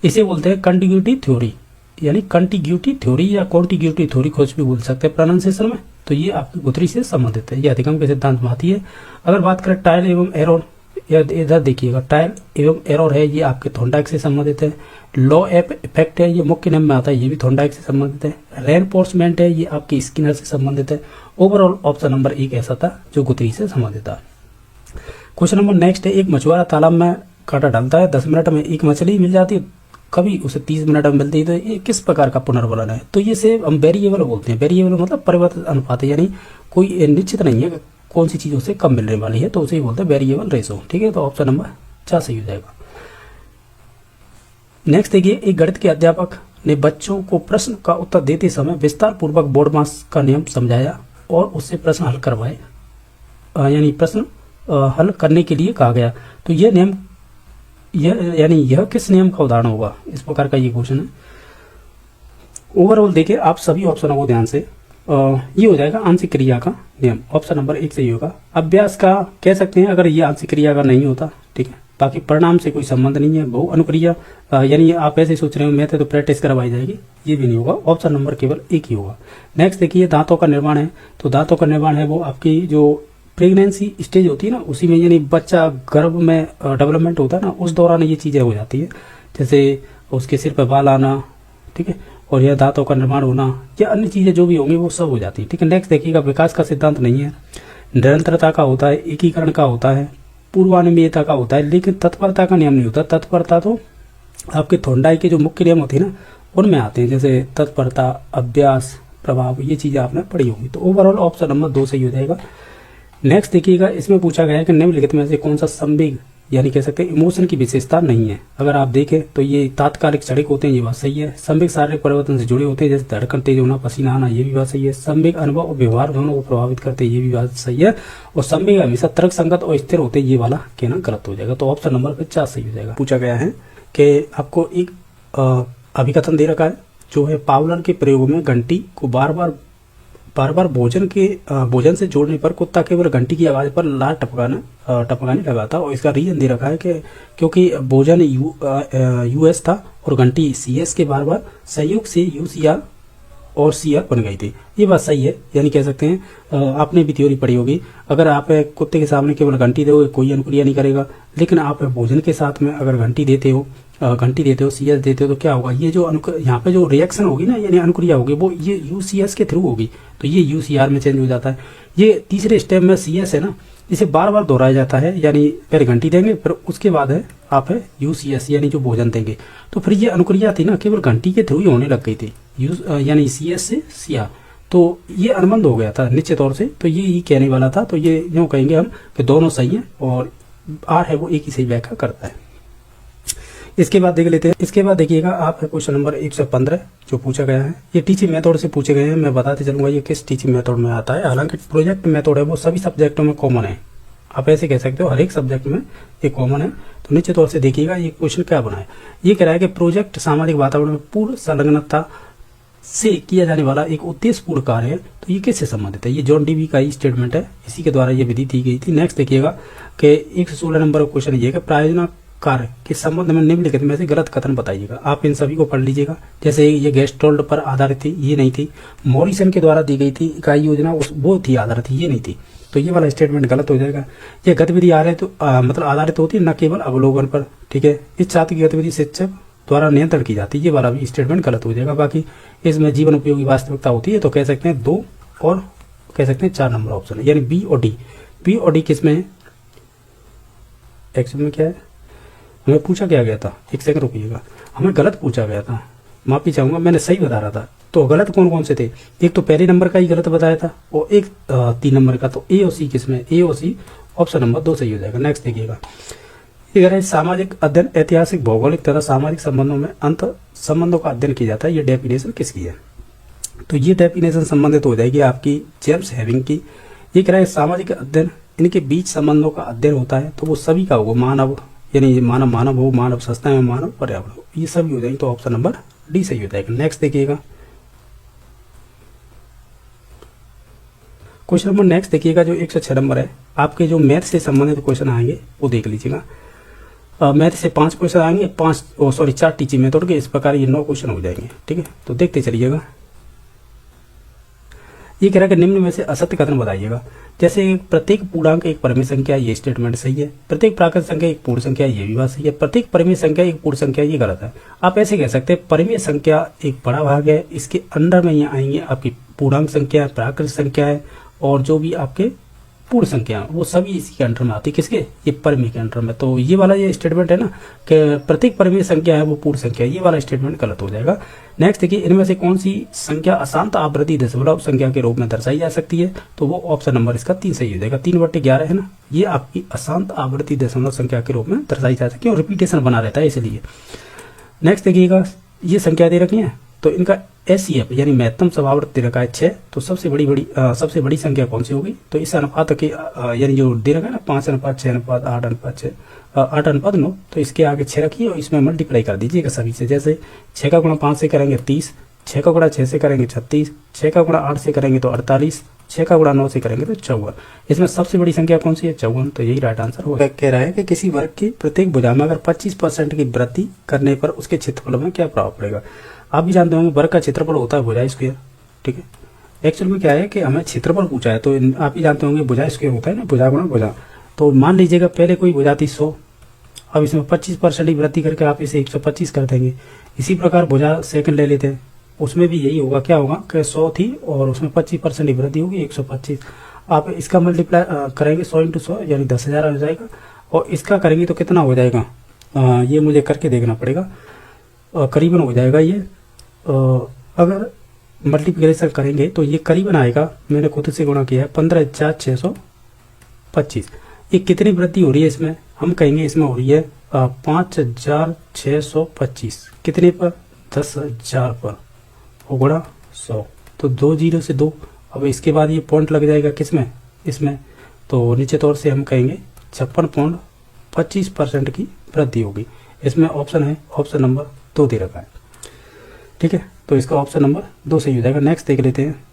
इसे बोलते हैं कंटिग्यूटी थ्योरी, यानी कंटिग्यूटी थ्योरी या कॉन्टिग्यूटी थ्योरी कुछ भी बोल सकते हैं प्रोनाउंसिएशन में। तो ये आपकी गुथरी से संबंधित है, ये अधिगम के सिद्धांत में आती है। अगर बात करें ट्रायल एवं एरर, इधर देखिएगा ट्रायल एवं एरर है, ये आपके थॉर्नडाइक से संबंधित है। लॉ एफ इफेक्ट है, ये मुख्य नियम में आता है, ये भी थॉर्नडाइक से संबंधित है। रेनफोर्समेंट है, ये आपकी स्किनर से संबंधित है। ओवरऑल ऑप्शन नंबर 1 ऐसा था जो गुथरी से संबंधित था। क्वेश्चन नंबर नेक्स्ट है, एक मछुआरा तालाब में कांटा डालता है, 10 मिनट में एक मछली मिल जाती है, कभी उसे 30 मिनट में मिलती है। तो ये किस प्रकार का पुनर्वलन है। तो ये से हम वेरिएबल बोलते हैं। वेरिएबल मतलब परिवर्तित अनुपात है, यानी कोई निश्चित नहीं है कौन सी चीजों से कम मिलने वाली है, तो उसे ही बोलते हैं वेरिएबल रेशो। ठीक है, तो ऑप्शन नंबर 4 सही हो जाएगा। नेक्स्ट देखिए, एक गणित के अध्यापक ने बच्चों को प्रश्न का उत्तर देते समय विस्तार पूर्वक बोर्ड मास का नियम समझाया और उससे प्रश्न हल करवाए, यानी प्रश्न हल करने के लिए कहा गया। तो यह नियम यह किस नियम का उदाहरण होगा, इस प्रकार का ये क्वेश्चन है। ओवरऑल देखिए आप सभी ऑप्शनों को ध्यान से, ये हो जाएगा आंशिक क्रिया का नियम, ऑप्शन नंबर 1 सही होगा। अभ्यास का कह सकते हैं अगर ये आंशिक क्रिया का नहीं होता, ठीक है, बाकी परिणाम से कोई संबंध नहीं है। बहु अनुक्रिया, यानी आप ऐसे सोच रहे हो मैं तो प्रैक्टिस करवाई जाएगी, ये भी नहीं होगा, ऑप्शन नंबर केवल 1 ही होगा। नेक्स्ट देखिए दांतों का निर्माण है, तो दांतों का निर्माण है वो आपकी जो प्रेगनेंसी स्टेज होती है ना, उसी में, यानी बच्चा गर्भ में डेवलपमेंट होता है ना, उस दौरान ये चीजें हो जाती है, जैसे उसके सिर पर बाल आना, ठीक है, और यह दांतों का निर्माण होना, या अन्य चीजें जो भी होंगी वो सब हो जाती है, ठीक है। नेक्स्ट देखिएगा विकास का सिद्धांत नहीं है, निरंतरता का होता है, एकीकरण का होता है, पूर्वानुमेयता का होता है, लेकिन तत्परता का नियम नहीं होता। तत्परता तो आपके थोंडाई के जो मुख्य नियम होते हैं ना, उनमें आते हैं, जैसे तत्परता, अभ्यास, प्रभाव, ये चीजें आपने पढ़ी होगी। तो ओवरऑल ऑप्शन नंबर 2 सही हो जाएगा। नेक्स्ट देखिएगा, इसमें पूछा गया है कि निम्नलिखित में से कौन सा संवेग, यानी कह सकते हैं इमोशन की विशेषता नहीं है। अगर आप देखें तो ये तात्कालिक क्षणिक होते हैं, ये बात सही है। संवेग शारीरिक परिवर्तन से जुड़े होते हैं, जैसे धड़कन तेज होना, पसीना आना, ये भी बात सही है। संवेग अनुभव और व्यवहार दोनों को प्रभावित करते हैं, ये भी बात सही है। और संवेग हमेशा तर्क संगत और स्थिर होते हैं, ये वाला कहना गलत हो जाएगा। तो ऑप्शन नंबर 4 सही हो जाएगा। पूछा गया है कि आपको एक अभिकथन दे रखा है जो है पावलर के प्रयोग में घंटी को बार बार भोजन से जोड़ने पर कुत्ता केवल घंटी की आवाज पर लार टपकाने लगा था, और इसका रीजन दे रखा है कि क्योंकि भोजन यूएस था और घंटी सीएस के बार सहयोग से यूसीआर और सीआर बन गई थी। ये बात सही है, यानी कह सकते हैं आपने भी थ्योरी पढ़ी होगी, अगर आप कुत्ते के सामने केवल घंटी दोगे कोई अनुक्रिया नहीं करेगा, लेकिन आप भोजन के साथ में अगर घंटी देते हो सीएस देते हो, तो क्या होगा, ये जो यहाँ पे जो रिएक्शन होगी ना, यानी अनुक्रिया होगी, वो ये यूसीएस के थ्रू होगी, तो ये यूसीआर में चेंज हो जाता है। ये तीसरे स्टेप में सीएस है ना, इसे बार बार दोहराया जाता है, यानी पहले घंटी देंगे फिर उसके बाद है आप है यूसीएस, यानी जो भोजन देंगे। तो फिर ये अनुक्रिया थी ना केवल घंटी के थ्रू ही होने लग गई थी, यानी सीएस से सीआर, तो ये अनुबंध हो गया था निश्चित तौर से। तो ये कहने वाला था, तो ये यूँ कहेंगे हम कि दोनों सही है और आर है वो एक ही सही व्याख्या करता है। इसके बाद देख लेते हैं। इसके बाद देखिएगा आप क्वेश्चन नंबर 115 जो पूछा गया है, ये टीचिंग मेथड से पूछे गए हैं। मैं बताते चलूंगा ये किस टीचिंग मेथड में आता है। हालांकि प्रोजेक्ट मेथड है वो सभी सब्जेक्टों में कॉमन है, आप ऐसे कह सकते हो हर एक सब्जेक्ट में ये कॉमन है। तो निश्चित तौर से देखिएगा ये क्वेश्चन क्या बना है। ये कह रहा है कि प्रोजेक्ट सामाजिक वातावरण में पूर्ण संलग्नता से किया जाने वाला एक उद्देश्यपूर्ण कार्य है, तो ये किससे संबंधित है। ये जॉन डीवी का ही स्टेटमेंट है, इसी के द्वारा ये विधि दी गई थी। नेक्स्ट देखिएगा कि 116 नंबर का क्वेश्चन ये है कि प्रायोजना कार्य के संबंध में निम्नलिखित में से गलत कथन बताइएगा। आप इन सभी को पढ़ लीजिएगा। जैसे ये गेस्टोल्ड पर आधारित थी, ये नहीं थी। मॉरिसन के द्वारा दी गई थी इकाई योजना, वो थी आधारित, ये नहीं थी। तो ये वाला स्टेटमेंट गलत हो जाएगा। ये गतिविधि मतलब आधारित होती है न केवल अवलोकन पर, ठीक है। इस छात्र की गतिविधि शिक्षक द्वारा नियंत्रण की जाती है, ये वाला भी स्टेटमेंट गलत हो जाएगा। बाकी इसमें जीवन उपयोगी वास्तविकता होती है, तो कह सकते हैं 2 और कह सकते हैं 4 नंबर ऑप्शन है, यानी बी और डी। बी और डी किस में है, एक्चुअल में क्या है, हमें पूछा क्या गया था, एक सेकंड रुकिएगा, हमें गलत पूछा गया था, माफी चाहूंगा, मैंने सही बता रहा था। तो गलत कौन कौन से थे, एक तो पहले नंबर का ही गलत बताया था और एक 3 नंबर का। तो ए और सी किसमें, ए और सी ऑप्शन नंबर 2 सही हो जाएगा। नेक्स्ट देखिएगा, ये सामाजिक अध्ययन ऐतिहासिक भौगोलिक तथा सामाजिक संबंधों में अंत संबंधों का अध्ययन किया जाता है, ये डेफिनेशन किसकी है। तो ये डेफिनेशन संबंधित हो जाएगी आपकी जेम्स हैविंग की। ये कह रहा है सामाजिक अध्ययन इनके बीच संबंधों का अध्ययन होता है, तो वो सभी का होगा, मानव यानी मानव हो, मानव संस्थाएं, मानव पर्यावरण हो, ये सभी हो जाएंगे। तो ऑप्शन नंबर डी सही हो जाएगा। नेक्स्ट देखिएगा क्वेश्चन नंबर नेक्स्ट देखिएगा जो 106 नंबर है। आपके जो मैथ से संबंधित क्वेश्चन आएंगे वो देख लीजिएगा। मैथ से 5 क्वेश्चन आएंगे, 4 टीचिंग मेथड के, इस प्रकार ये 9 क्वेश्चन हो जाएंगे, ठीक है। तो देखते चलिएगा। ये कह रहा है कि निम्न में से असत्य कथन बताइएगा। जैसे प्रत्येक पूर्णांक एक परिमेय संख्या, ये स्टेटमेंट सही है। प्रत्येक प्राकृत संख्या एक पूर्ण संख्या, ये भी बात सही है। प्रत्येक परिमेय संख्या एक पूर्ण संख्या, ये गलत है। आप ऐसे कह सकते हैं परिमेय संख्या एक बड़ा भाग है, इसके अंडर में यहाँ आएंगे आपकी पूर्णांक संख्या, प्राकृत संख्या है, और जो भी आपके पूर्ण संख्या वो सभी इसी के अंडर में आती है, किसके, ये परिमेय के अंडर में। तो ये वाला ये स्टेटमेंट है ना कि प्रत्येक परिमेय संख्या है वो पूर्ण संख्या, ये वाला स्टेटमेंट गलत हो जाएगा। नेक्स्ट देखिए, इनमें से कौन सी संख्या अशांत आवृत्ति दशमलव संख्या के रूप में दर्शाई जा सकती है, तो वो ऑप्शन नंबर इसका 3 सही हो जाएगा। 3/11 है ना, ये आपकी अशांत आवृत्ति दशमलव संख्या के रूप में दर्शाई जा सकती है और रिपीटेशन बना रहता है इसलिए। नेक्स्ट देखिएगा, ये संख्या दे रखी है, तो इनका एचसीएफ यानी महत्तम समावर्त दे रखा है 6, तो सबसे बड़ी संख्या कौन सी होगी? तो इस अनुपात के यानी जो दे रखा है ना 5:6:8:6 8:9, तो इसके आगे 6 रखिए और इसमें मल्टीप्लाई कर दीजिएगा सभी से। जैसे 6 का गुणा 5 से करेंगे 30, 6 का गुणा 6 से करेंगे 36, 6 का गुणा 8 से करेंगे तो 48, 6 का गुणा 9 से करेंगे तो 54। इसमें सबसे बड़ी संख्या कौन सी है? 54। तो यही राइट आंसर होगा। कह रहा है कि किसी वर्ग की प्रत्येक भुजा में अगर 25% की वृद्धि करने पर उसके क्षेत्रफल में क्या प्रभाव पड़ेगा? आप भी जानते होंगे वर्ग का क्षेत्रफल होता है भुजा स्क्वायर, ठीक है। एक्चुअल में क्या है कि हमें क्षेत्रफल पूछा है, तो आप ही जानते होंगे भुजा स्क्वायर होता है ना, भुजा गुणा भुजा। तो मान लीजिएगा पहले कोई भुजा थी 100, अब इसमें 25% की वृद्धि करके आप इसे 125 कर देंगे। इसी प्रकार भुजा सेकंड ले लेते हैं, उसमें भी यही होगा। क्या होगा कि 100 थी और उसमें 25% की वृद्धि होगी 125। आप इसका मल्टीप्लाई करेंगे 100 × 100 यानी 10,000 हो जाएगा, और इसका करेंगे तो कितना हो जाएगा? ये मुझे करके देखना पड़ेगा, करीबन हो जाएगा ये। अगर मल्टीप्लिकेशन करेंगे तो ये करीबन आएगा, मैंने खुद से गुणा किया है 15,625। ये कितनी वृद्धि हो रही है इसमें? हम कहेंगे इसमें हो रही है 5,625। कितने पर? 10,000 पर, और गुणा 100, तो 2 0 से 2। अब इसके बाद ये पॉइंट लग जाएगा किसमें? इसमें। तो नीचे तौर से हम कहेंगे 56.25% की वृद्धि होगी। इसमें ऑप्शन है, ऑप्शन नंबर 2 दे रखा है, ठीक है। तो इसका ऑप्शन नंबर 2 सही हो जाएगा। नेक्स्ट देख लेते हैं,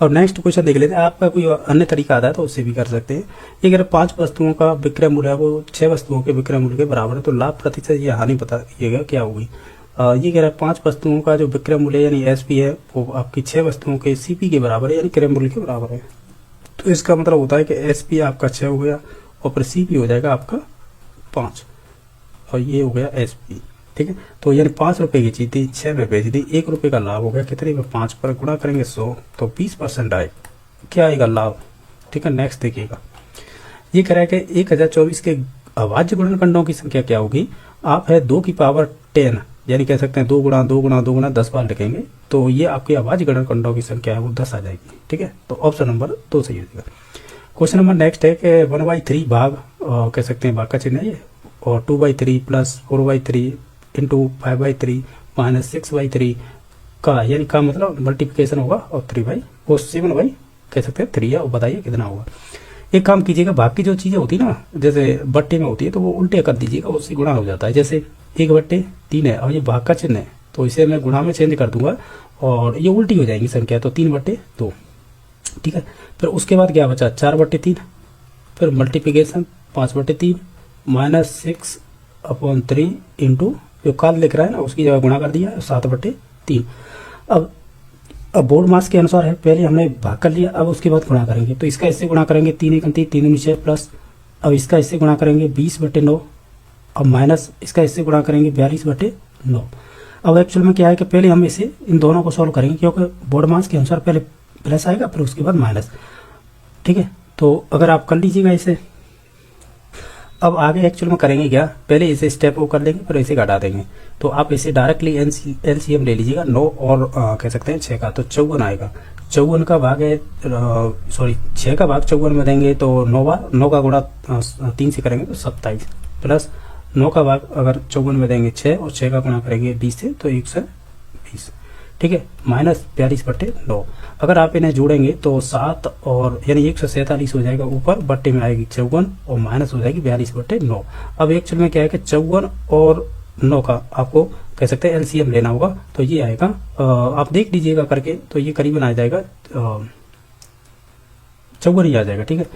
और नेक्स्ट क्वेश्चन देख लेते हैं। आपका कोई अन्य तरीका आता है तो उससे भी कर सकते हैं। ये अगर 5 वस्तुओं का विक्रय मूल्य है वो 6 वस्तुओं के विक्रय मूल्य के बराबर है, तो लाभ प्रतिशत या हानि बताइएगा क्या होगी? ये कह रहा है 5 वस्तुओं का जो विक्रय मूल्य यानी एसपी है वो आपकी 6 वस्तुओं के सीपी के बराबर है, यानी क्रय मूल्य के बराबर है। तो इसका मतलब होता है कि एसपी आपका 6 हो गया और फिर सीपी हो जाएगा आपका 5, और ये हो गया एसपी, ठीक है। तो यानी 5 रुपए की चीज थी, 6 में बेच दी, 1 रुपए का लाभ हो गया। कितने में? 5 पर गुणा करेंगे 100, तो 20% आए, क्या आएगा? लाभ, ठीक है। नेक्स्ट देखिएगा, ये कह रहा है कि 1024 के अभाज्य गुणनखंडों की संख्या क्या होगी? आप है 2 की पावर 10, यानी कह सकते हैं 2 गुणा 2 गुणा 2 गुणा 10 बार लिखेंगे, तो ये आपकी अभाज्य गुणनखंडों की संख्या है वो 10 आ जाएगी, ठीक है। तो ऑप्शन नंबर 2 सही हो जाएगा। क्वेश्चन नंबर नेक्स्ट है कि 1/3 भाग कह सकते हैं भाग का चिन्ह है ये, और 2/3 प्लस 4/3 इंटू 5/3 माइनस 6/3 का, यानी का मतलब मल्टीप्लिकेशन होगा, और 7/, कह सकते हैं 3 है, और बताइए कितना होगा। एक काम कीजिएगा, बाकी जो चीजें होती है ना, जैसे बट्टे में होती है तो वो उल्टे कर दीजिएगा, उससे गुणा हो जाता है। जैसे 1/3 है और ये भाग का चिन्ह है, तो इसे मैं गुणा में चेंज कर दूंगा और ये उल्टी हो जाएगी संख्या, तो 3/2, ठीक है। फिर उसके बाद क्या बचा? 4/3, फिर मल्टीप्लिकेशन 5/3 माइनस 6/3 इंटू जो काल लिख रहा है ना उसकी जगह गुणा कर दिया 7/3। अब बोर्ड मास के अनुसार है, पहले हमने भाग कर लिया, अब उसके बाद गुणा करेंगे। तो इसका इससे गुणा करेंगे 3 × 3 3 × 6 प्लस, अब इसका इससे गुणा करेंगे 20/9, अब माइनस इसका इससे गुणा करेंगे 42/9। अब एक्चुअल में क्या है कि पहले हम इसे इन दोनों को सॉल्व करेंगे, क्योंकि बोर्ड मास के अनुसार पहले प्लस आएगा फिर उसके बाद माइनस, ठीक है। तो अगर आप कर लीजिएगा इसे, अब आगे एक्चुअल में करेंगे क्या, पहले इसे स्टेप वो कर लेंगे फिर इसे घटा देंगे। तो आप इसे डायरेक्टली एलसीएम ले लीजिएगा 9 और कह सकते हैं 6 का, तो 54 आएगा। 54 का भाग है, सॉरी 6 का भाग 54 में देंगे तो 9 बार, 9 का गुणा 3 से करेंगे तो 27, प्लस 9 का भाग अगर 54 में देंगे 6 और 6 का गुणा करेंगे 20 से तो 120, ठीक है, माइनस 42/9। अगर आप इन्हें जोड़ेंगे तो 7 और यानी 147 हो जाएगा, ऊपर बट्टे में आएगी 54 और माइनस हो जाएगी 42/9। अब एक्चुअल में क्या है कि 54 और 9 का आपको कह सकते हैं एलसीएम लेना होगा, तो ये आएगा आप देख लीजिएगा करके, तो ये करीबन आ जाएगा 54 ही आ जाएगा, ठीक है।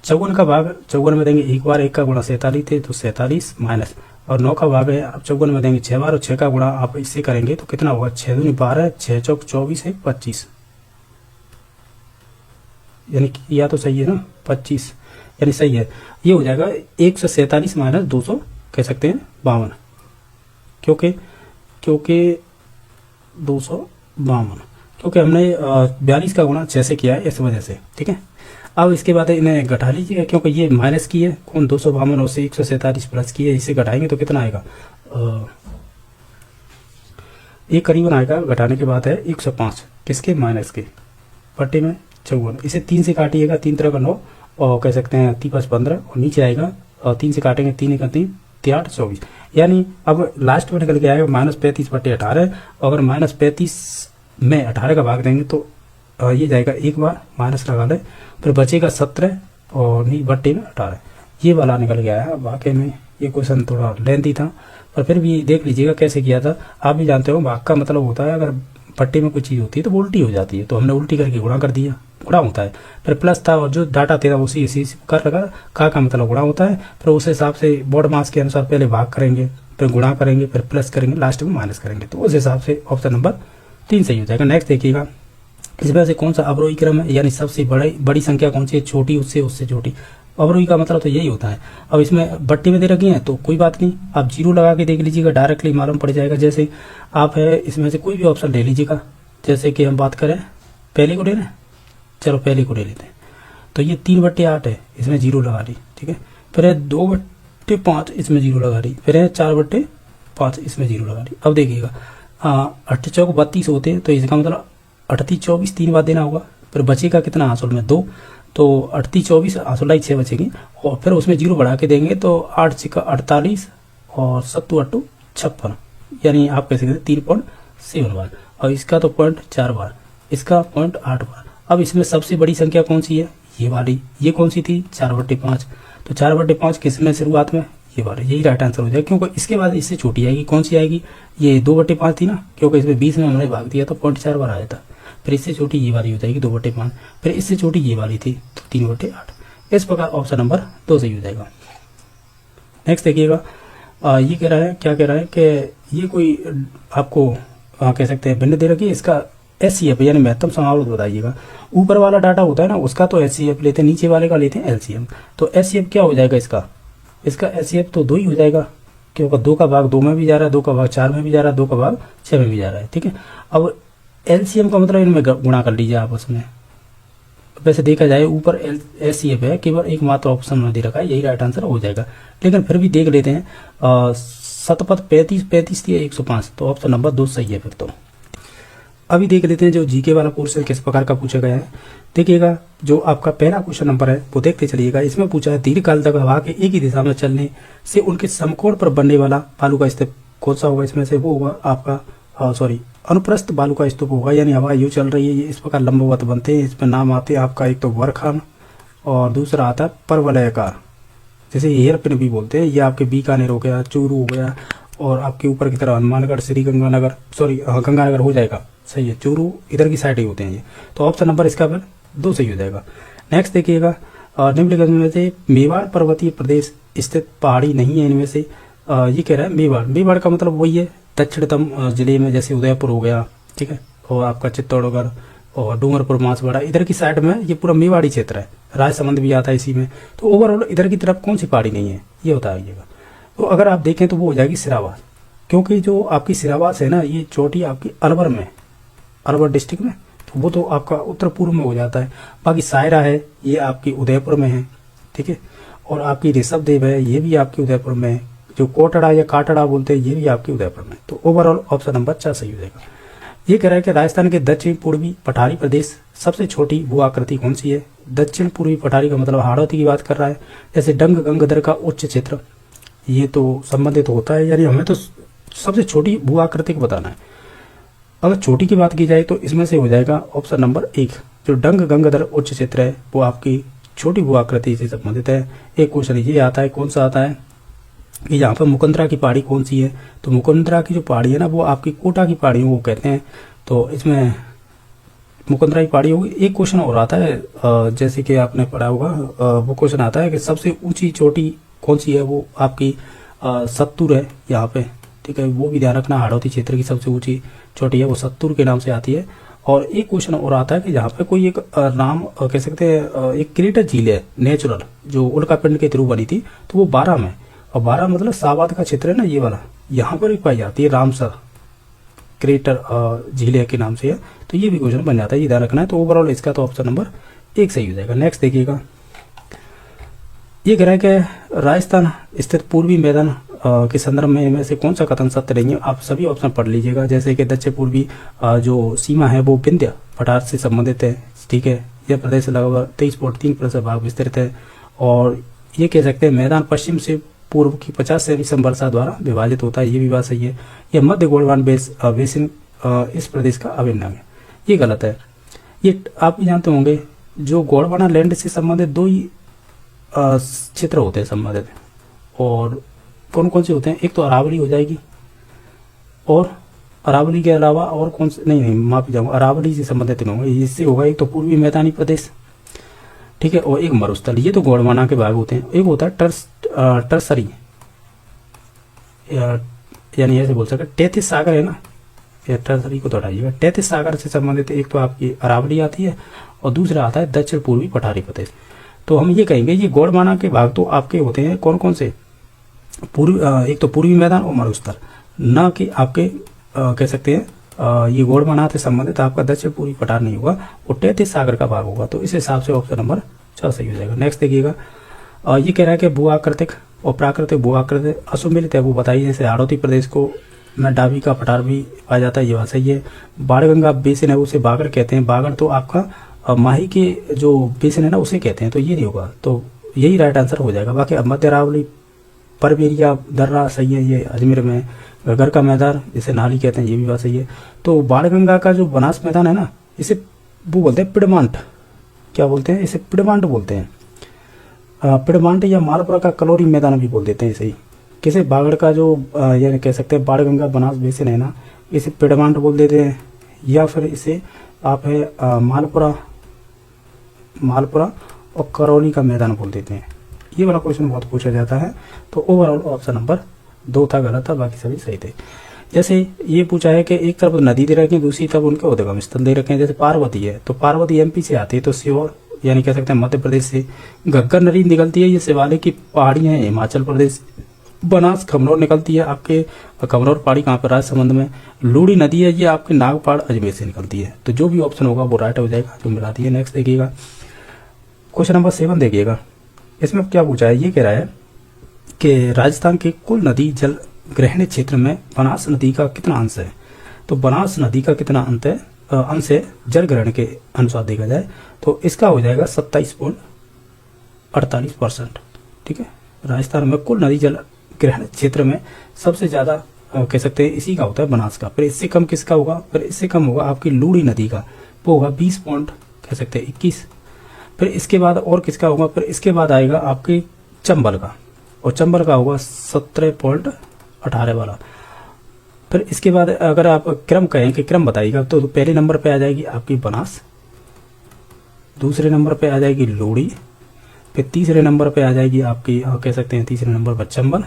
54 का भाग 54 में देंगे एक बार, 1 का गुणा 47 थे तो 47 माइनस, और 9 का भाग है आप 54 में देंगे 6 बार, और 6 का गुणा आप इससे करेंगे तो कितना होगा? 6 दूनी 12, 6 चौक 24 है 25, यानी या तो सही है ना 25, यानी सही है। ये हो जाएगा 147 माइनस 200 कह सकते हैं 52, क्योंकि 252, क्योंकि हमने 42 का गुणा 6 से किया है इस वजह से, ठीक है। अब इसके बाद इन्हें घटा लीजिएगा, क्योंकि ये माइनस की है कौन 252 और से 147 प्लस की है, इसे घटाएंगे तो कितना आएगा? ये करीबन आएगा, घटाने के बाद है 105, किसके? माइनस के, बट्टे में 54। इसे 3 से काटिएगा, 3 × 3 = 9, और कह सकते हैं 3 × 5 = 15, और नीचे आएगा और 3 से काटेंगे 3 × 3 8 24, यानी अब लास्ट में निकल के आएगा -35/18। अगर -35 में 18 का भाग देंगे तो ये जाएगा, एक बार माइनस लगा ले, फिर बचेगा 17 और नहीं बट्टे में 18, ये वाला निकल गया है। वाकई में ये क्वेश्चन थोड़ा लेंथी था, पर फिर भी देख लीजिएगा कैसे किया था। आप भी जानते हो भाग का मतलब होता है अगर पट्टे में कोई चीज़ होती है तो वो उल्टी हो जाती है, तो हमने उल्टी करके गुणा कर दिया, गुणा होता है। फिर प्लस था और जो डाटा था उसी इसी कर रखा, का मतलब गुणा होता है। फिर उस हिसाब से बोर्ड मास के अनुसार पहले भाग करेंगे, फिर गुणा करेंगे, फिर प्लस करेंगे, लास्ट में माइनस करेंगे, तो उस हिसाब से ऑप्शन नंबर 3 सही हो जाएगा। नेक्स्ट देखिएगा, इसमें से कौन सा अवरोही क्रम है, यानी सबसे बड़ी संख्या कौन सी है, छोटी उससे छोटी। अवरोही का मतलब तो यही होता है। अब इसमें बट्टी में दे रखी है तो कोई बात नहीं, आप जीरो लगा के देख लीजिएगा, डायरेक्टली मालूम पड़ जाएगा। जैसे आप है इसमें से कोई भी ऑप्शन ले लीजिएगा, जैसे कि हम बात करें पहले को ले लें, चलो पहले को ले लेते हैं। तो ये 3/8 है, इसमें जीरो लगा ली, ठीक है। फिर है 2/5, इसमें जीरो लगा ली। फिर है 4/5, इसमें जीरो लगा ली। अब देखिएगा 8 चौक 32 होते हैं, तो इसका मतलब 38 24 3 बार देना होगा। फिर बचेगा कितना आंसुल में 2, तो 38 24 आंसुल 6 बचेगी, और फिर उसमें जीरो बढ़ा के देंगे तो 8 6 48 और 7 8 56, यानी आप कह सकते हैं 3.7 बार। और इसका तो 0.4 बार, इसका 0.8 बार। अब इसमें सबसे बड़ी संख्या कौन सी है, ये वाली। ये कौन सी थी, 4/5। तो 4/5 किस में शुरुआत में, ये वाली, यही राइट आंसर हो जाएगा। क्योंकि इसके बाद इससे छोटी आएगी, कौन सी आएगी, ये 2/5 थी ना, क्योंकि इसमें 20 में हमने भाग दिया तो 0.4 बार आया था। फिर इससे छोटी ये वाली हो जाएगी 2/5, फिर इससे छोटी ये वाली थी तो 3/8। इस प्रकार ऑप्शन नंबर 2 सही हो जाएगा। नेक्स्ट देखिएगा, ये कह रहा है, क्या कह रहा है कि ये कोई आपको कह सकते हैं भिन्न दे रखी है, इसका एचसीएफ यानी महत्तम समारोह बताइएगा। ऊपर वाला डाटा होता है ना उसका तो एचसीएफ लेते हैं, नीचे वाले का लेते हैं एलसीएम। तो एचसीएफ क्या हो जाएगा, इसका एचसीएफ तो 2 ही हो जाएगा, क्योंकि 2 का भाग 2 में भी जा रहा है, 2 का भाग 4 में भी जा रहा है, 2 का भाग 6 में भी जा रहा है, ठीक है। अब एलसीएम का मतलब इनमें गुणा कर लीजिए आपस में। वैसे देखा जाए ऊपर एचसीएफ है, केवल एक मात्र ऑप्शन में दे रखा है, यही राइट आंसर हो जाएगा। लेकिन फिर भी देख लेते हैं, शतपथ 35 थी 105, तो ऑप्शन नंबर 2 सही है फिर तो। अभी देख लेते हैं जो जीके वाला पोर्शन किस प्रकार का पूछा गया है। देखिएगा, जो आपका पहला क्वेश्चन नंबर है वो देखते चलिएगा। इसमें पूछा है दीर्घकाल तक हवा के एक ही दिशा में चलने से उनके समकोण पर बनने वाला बालू का स्तूप कौन सा होगा। इसमें से वो होगा आपका अनुप्रस्थ बालू का स्तूप होगा, यानी हवा यूँ चल रही है, ये इस प्रकार लंबवत बनते हैं। इसमें नाम आते हैं आपका, एक तो वर्खान और दूसरा आता है परवलयाकार, जैसे हेयर पिन भी बोलते हैं। ये आपके बीकानेर हो गया, चूरू हो गया, और आपके ऊपर की तरफ हनुमानगढ़, श्री गंगानगर, गंगानगर हो जाएगा, सही है। चूरू इधर की साइड ही होते हैं ये, तो ऑप्शन नंबर इसका फिर 2 सही हो जाएगा। नेक्स्ट देखिएगा, निम्नलिखित में से मेवाड़ पर्वतीय प्रदेश स्थित पहाड़ी नहीं है इनमें से। ये कह रहा है मेवाड़ का मतलब वही है दक्षिणतम जिले में, जैसे उदयपुर हो गया, ठीक है, और आपका चित्तौड़गढ़ और डूंगरपुर मांसवाड़ा इधर की साइड में ये पूरा मेवाड़ी क्षेत्र है। राजसमंद भी आता है इसी में। तो ओवरऑल इधर की तरफ कौन सी पहाड़ी नहीं है ये बताइएगा। तो अगर आप देखें तो वो हो जाएगी सिरावास, क्योंकि जो आपकी सिरावास है ना, ये चोटी आपकी अलवर में, अलवर डिस्ट्रिक्ट में, तो वो तो आपका उत्तर पूर्व में हो जाता है। बाकी सायरा है ये आपकी उदयपुर में है, ठीक है, और आपकी ऋषभ देव है ये भी आपकी उदयपुर में है। जो कोटड़ा या काटड़ा बोलते हैं ये भी आपकी उदयपुर में। तो ओवरऑल ऑप्शन नंबर 4 सही हो जाएगा। ये कह रहा है कि राजस्थान के दक्षिण पूर्वी पठारी प्रदेश सबसे छोटी भू आकृति कौन सी है। दक्षिण पूर्वी पठारी का मतलब हाड़ौती की बात कर रहा है। जैसे डंग गंगधर का उच्च क्षेत्र, ये तो संबंधित होता है, यानी हमें तो सबसे छोटी भू आकृति को बताना है। अगर छोटी की बात की जाए तो इसमें से हो जाएगा ऑप्शन नंबर 1, जो डंग गंगधर उच्च क्षेत्र है वो आपकी छोटी भू आकृति से संबंधित है। एक क्वेश्चन ये आता है, कौन सा आता है कि यहाँ पर मुकंदरा की पहाड़ी कौन सी है। तो मुकंदरा की जो पहाड़ी है ना वो आपकी कोटा की पहाड़ी वो कहते हैं। तो इसमें मुकंदरा की पहाड़ी होगी। एक क्वेश्चन और आता है, जैसे कि आपने पढ़ा होगा, वो क्वेश्चन आता है कि सबसे ऊंची चोटी कौन सी है। वो आपकी सत्तूर है यहाँ पे, ठीक है, वो भी ध्यान रखना। हाड़ौती क्षेत्र की सबसे ऊंची चोटी है वो सत्तूर के नाम से आती है। और एक क्वेश्चन और आता है कि यहाँ पे कोई एक नाम कह सकते हैं, एक क्रेटर झील है नेचुरल, जो उल्कापिंड के थ्रू बनी थी, तो वो 12 में, और 12 मतलब शाहबाद का क्षेत्र है ना ये वाला, यहाँ पर एक पाई जाती है रामसर क्रेटर झील के नाम से है। तो ये भी क्वेश्चन बन जाता है, ये ध्यान रखना है। तो ओवरऑल इसका तो ऑप्शन नंबर 1 सही हो जाएगा। नेक्स्ट देखिएगा, ये कह रहा है कि राजस्थान स्थित पूर्वी मैदान के संदर्भ में इनमें से कौन सा कथन सत्य नहीं है। आप सभी ऑप्शन पढ़ लीजिएगा। जैसे कि दक्षिण पूर्वी जो सीमा है वो विंध्य पठार से संबंधित है, ठीक है। यह प्रदेश लगभग 23.3% भाग विस्तृत है। और ये कह सकते हैं मैदान पश्चिम से पूर्व की 50 से अधिक वर्षा द्वारा विभाजित होता है, ये भी बात सही है। यह मध्य गोल्डवान बेसिन इस प्रदेश का अभिन्न अंग है, ये गलत है। ये आप भी जानते होंगे, जो गोंडवाना लैंड से संबंधित दो ही क्षेत्र होते हैं संबंधित, और कौन कौन से होते हैं, एक तो अरावली हो जाएगी, और अरावली के अलावा और कौन से, नहीं माफी जाऊंगा, अरावली से संबंधित नहीं होंगे, इससे होगा एक तो पूर्वी मैदानी प्रदेश, ठीक है, और एक मरुस्थल, ये तो गोंडवाना के भाग होते हैं। एक होता है टर्सरी, यानी ऐसे बोल सकते, तैतीस सागर है ना, टर्सरी को तो हटाइएगा, 33 सागर से संबंधित एक तो आपकी अरावली आती है, और दूसरा आता है दक्षिण पूर्वी पठारी प्रदेश। तो हम ये कहेंगे ये गोंडवाना के भाग तो आपके होते हैं कौन कौन से, एक तो पूर्वी मैदान और मरुस्थल, ना कि आपके कह सकते हैं ये गोंडवाना से संबंधित आपका दक्षिण पूर्वी पठार नहीं होगा, वो 33 सागर का भाग होगा। तो इस हिसाब से ऑप्शन नंबर 6 सही हो जाएगा। नेक्स्ट देखिएगा, ये कह रहा है कि भू आकृतिक और प्राकृतिक भू आकृतिक असुमिलित है, वो बताइए। जैसे हाड़ौती प्रदेश को में डाबी का पठार भी पाया जाता है, ये बात सही है। बाणगंगा बेसिन है उसे बागड़ कहते हैं, बागड़ तो आपका माही के जो बेसिन है ना उसे कहते हैं, तो ये नहीं होगा, तो यही राइट आंसर हो जाएगा। बाकी अब मध्य अरावली, परबेरिया, दर्रा सही है, ये अजमेर में। गगर का मैदान जिसे नाली कहते हैं, ये भी बात सही है। तो बाणगंगा का जो बनास मैदान है ना, इसे वो बोलते हैं पिडमांट, क्या बोलते हैं इसे, पिडमांट बोलते हैं, पिडमांट, या मालपुरा का कलोरी मैदान भी बोल देते हैं इसे ही। किसे बागड़ का जो यानी कह सकते हैं बाणगंगा बनास बेसिन है ना, इसे पिडमांट बोल देते हैं, या फिर इसे आप है मालपुरा और करौली का मैदान बोल देते हैं। ये वाला क्वेश्चन बहुत पूछा जाता है। तो ओवरऑल ऑप्शन नंबर 2 था गलत था, बाकी सभी सही थे। जैसे ये पूछा है कि एक तरफ नदी दे रखे हैं, दूसरी तरफ उनके उद्गम स्थल दे रखे हैं। जैसे पार्वती है, तो पार्वती एमपी से आती है, तो सीहोर यानी कह सकते हैं मध्य प्रदेश से। घग्गर नदी निकलती है, ये शिवालिक की पहाड़ियां हैं हिमाचल प्रदेश। बनास खमनौर निकलती है, आपके खमनौर पहाड़ी कहाँ पर राजसमंद में। लूड़ी नदी है, ये आपके नागपाड़ अजमेर से निकलती है। तो जो भी ऑप्शन होगा वो राइट हो जाएगा, जो मिला दिए। नेक्स्ट देखिएगा, क्वेश्चन नंबर 7 देखिएगा। इसमें क्या पूछा है, ये कह रहा है कि राजस्थान के कुल नदी जल ग्रहण क्षेत्र में बनास नदी का कितना अंश है। तो बनास नदी का कितना अंश है जल ग्रहण के अनुसार देखा जाए तो इसका हो जाएगा 27.48%। ठीक है, राजस्थान में कुल नदी जल ग्रहण क्षेत्र में सबसे ज्यादा कह सकते हैं इसी का होता है, बनास का। फिर इससे कम किसका होगा, फिर इससे कम होगा आपकी लूड़ी नदी का, वो होगा 20.21। फिर इसके बाद और किसका होगा, फिर इसके बाद आएगा आपके चंबल का, और चंबल का होगा 17.18 वाला। फिर इसके बाद अगर आप क्रम कहें कि क्रम बताइएगा तो पहले नंबर पे आ जाएगी आपकी बनास, दूसरे नंबर पे आ जाएगी लूड़ी, फिर तीसरे नंबर पे आ जाएगी आपकी कह सकते हैं तीसरे नंबर पर चंबल।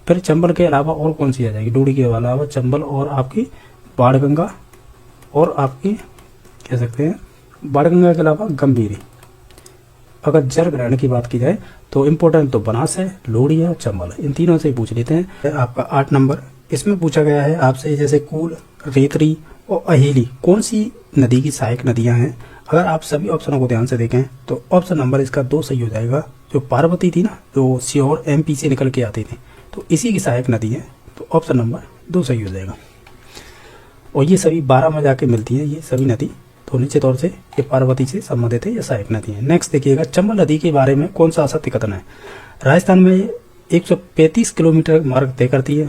फिर चंबल के अलावा और कौन सी आ जाएगी, लूड़ी के अलावा चंबल और आपकी बाणगंगा, और आपकी कह सकते हैं बाणगंगा के अलावा गंभीरी। अगर जल ग्रहण की बात की जाए तो इम्पोर्टेंट तो बनास है, लोहड़ी है और चंबल है, इन तीनों से ही पूछ लेते हैं। आपका 8 नंबर, इसमें पूछा गया है आपसे जैसे कूल, रेतरी और अहेली कौन सी नदी की सहायक नदियां हैं। अगर आप सभी ऑप्शनों को ध्यान से देखें तो ऑप्शन नंबर इसका 2 सही हो जाएगा। जो पार्वती थी ना, जो सीहोर एमपी से निकल के आती थी, तो इसी की सहायक नदी है, तो ऑप्शन नंबर 2 सही हो जाएगा। और ये सभी 12 में जाके मिलती है, ये सभी नदी तो निश्चित तौर से ये पार्वती से संबंधित है, ये सहायक नदी है। नेक्स्ट देखिएगा, चंबल नदी के बारे में कौन सा असत्य कथन है। राजस्थान में 135 किलोमीटर मार्ग तय करती है।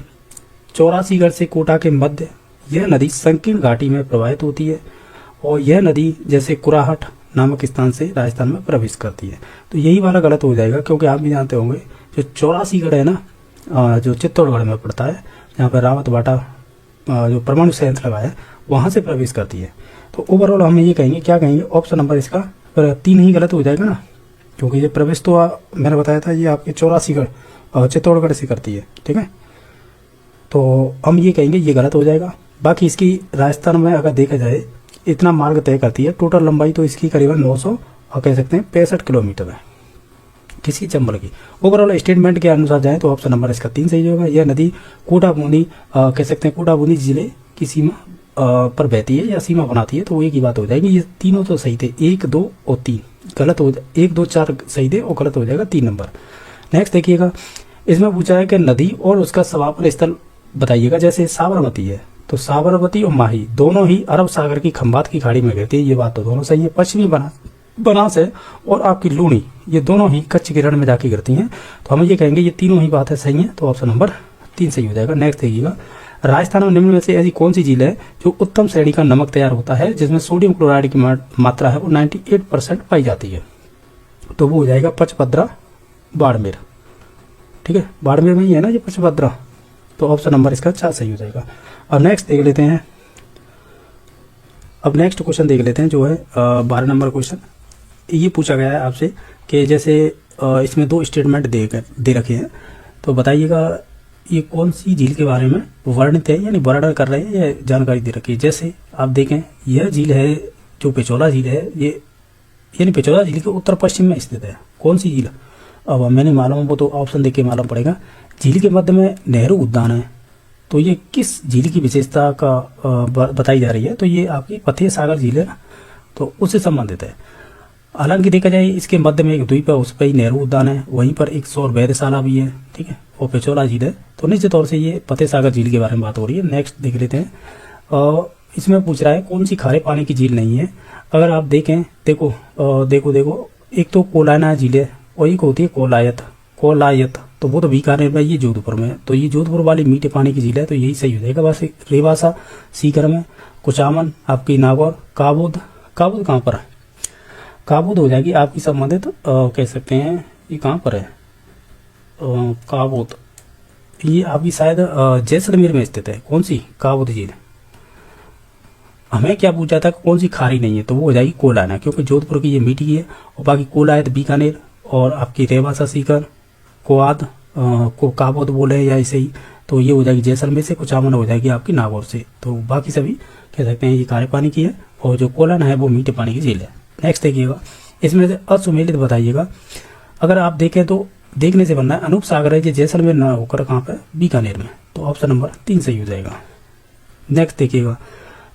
84गढ़ से कोटा के मध्य यह नदी संकीर्ण घाटी में प्रवाहित होती है, और यह नदी जैसे कुराहट नामक स्थान से राजस्थान में प्रवेश करती है। तो यही वाला गलत हो जाएगा, क्योंकि आप भी जानते होंगे जो 84गढ़ है ना, जो चित्तौड़गढ़ में पड़ता है, जहाँ पर रावत बाटा जो परमाणु संयंत्र लगा है, वहां से प्रवेश करती है। तो ओवरऑल हम ये कहेंगे, क्या कहेंगे, ऑप्शन नंबर इसका 3 ही गलत हो जाएगा ना, क्योंकि ये प्रवेश तो मैंने बताया था ये आपके 84गढ़ चित्तौड़गढ़ से करती है। ठीक है, तो हम ये कहेंगे ये गलत हो जाएगा। बाकी इसकी राजस्थान में अगर देखा जाए इतना मार्ग तय करती है, टोटल लंबाई तो इसकी करीबन 900 और कह सकते हैं 65 किलोमीटर है किसी चंबल की। ओवरऑल स्टेटमेंट के अनुसार जाए तो ऑप्शन नंबर इसका 3 सही होगा। यह नदी कोटा बूंदी कह सकते हैं कोटा बूंदी जिले की सीमा पर बहती है या सीमा बनाती है, तो एक ही बात हो जाएगी। ये तीनों तो सही थे, 1, 2 और 3 गलत हो जाए, 1, 2, 4 सही थे और गलत हो जाएगा 3 नंबर। नेक्स्ट देखिएगा, इसमें पूछा है कि नदी और उसका समापन स्थल बताइएगा। जैसे साबरमती है, तो साबरमती और माही दोनों ही अरब सागर की खंबात की खाड़ी में गिरती है, ये बात तो दोनों सही है। पश्चिमी बनास बनास है और आपकी लूणी, ये दोनों ही कच्छ के रण में जाके गिरती हैं। तो हम ये कहेंगे ये तीनों ही बातें सही हैं, तो ऑप्शन नंबर 3 सही हो जाएगा। नेक्स्ट देखिएगा, राजस्थान में निम्न में से ऐसी कौन सी झील है जो उत्तम श्रेणी का नमक तैयार होता है जिसमें सोडियम क्लोराइड की मात्रा है वो 98% पाई जाती है? तो वो हो जाएगा पचपद्रा, बाड़मेर। ठीक है, बाड़मेर में ही है ना ये पचपद्रा, तो ऑप्शन नंबर इसका 4 सही हो जाएगा। अब नेक्स्ट देख लेते हैं, अब नेक्स्ट क्वेश्चन देख लेते हैं जो है 12 नंबर क्वेश्चन। ये पूछा गया है आपसे कि जैसे इसमें 2 स्टेटमेंट दे रखे हैं, तो बताइएगा ये कौन सी झील के बारे में वर्णित है, यानी वर्णन कर रहे हैं या जानकारी दे रखी है। जैसे आप देखें, यह झील है जो पिछोला झील है, ये यानी पिछोला झील के उत्तर पश्चिम में स्थित है। कौन सी झील, अब हमें नहीं मालूम, वो तो ऑप्शन देख के मालूम पड़ेगा। झील के मध्य में नेहरू उद्यान है, तो ये किस झील की विशेषता का बताई जा रही है? तो ये आपकी फतेह सागर झील है, तो उससे संबंधित है। हालांकि देखा जाए इसके मध्य में एक द्वीप है, उस पर ही नेहरू उद्यान है, वहीं पर एक सौर वेधशाला भी है। ठीक है, और पिछोला झील है, तो निश्चित तौर से ये फतेह सागर झील के बारे में बात हो रही है। नेक्स्ट देख लेते हैं, इसमें पूछ रहा है कौन सी खारे पानी की झील नहीं है। अगर आप देखें, देखो एक तो कोलाना झील है और एक होती है कोलायत, तो वो तो बीकानेर में, ये जोधपुर में, तो ये जोधपुर वाली मीठे पानी की झील है, तो यही सही हो जाएगा। बस रेवासा सीकर में, कुचामन आपकी नागौर, काबूद कहाँ पर है? काबूद हो जाएगी आपकी संबंधित, कह सकते हैं ये कहाँ पर है, काबूद, ये आपकी शायद जैसलमेर में स्थित है। कौन सी? काबूद झील। हमें क्या पूछा था, कौन सी खारी नहीं है, तो वो हो जाएगी कोलाना, क्योंकि जोधपुर की ये मीठी है, और बाकी कोलायत बीकानेर, और आपकी रेवासा सीकर, कोआद को काबूद बोले या ऐसे ही, तो ये हो जाएगी जैसलमेर से, कुचामन हो जाएगी आपकी नागौर से। तो बाकी सभी कह सकते हैं ये खारे पानी की है, और जो कोलाना है वो मीठे पानी की झील है। नेक्स्ट देखिएगा, इसमें से असुमेलित बताइएगा। अगर आप देखें तो देखने से बनना है, अनूप सागर है ये जैसलमेर ना होकर कहाँ पे, बीकानेर में, तो ऑप्शन नंबर 3 सही हो जाएगा। नेक्स्ट देखिएगा,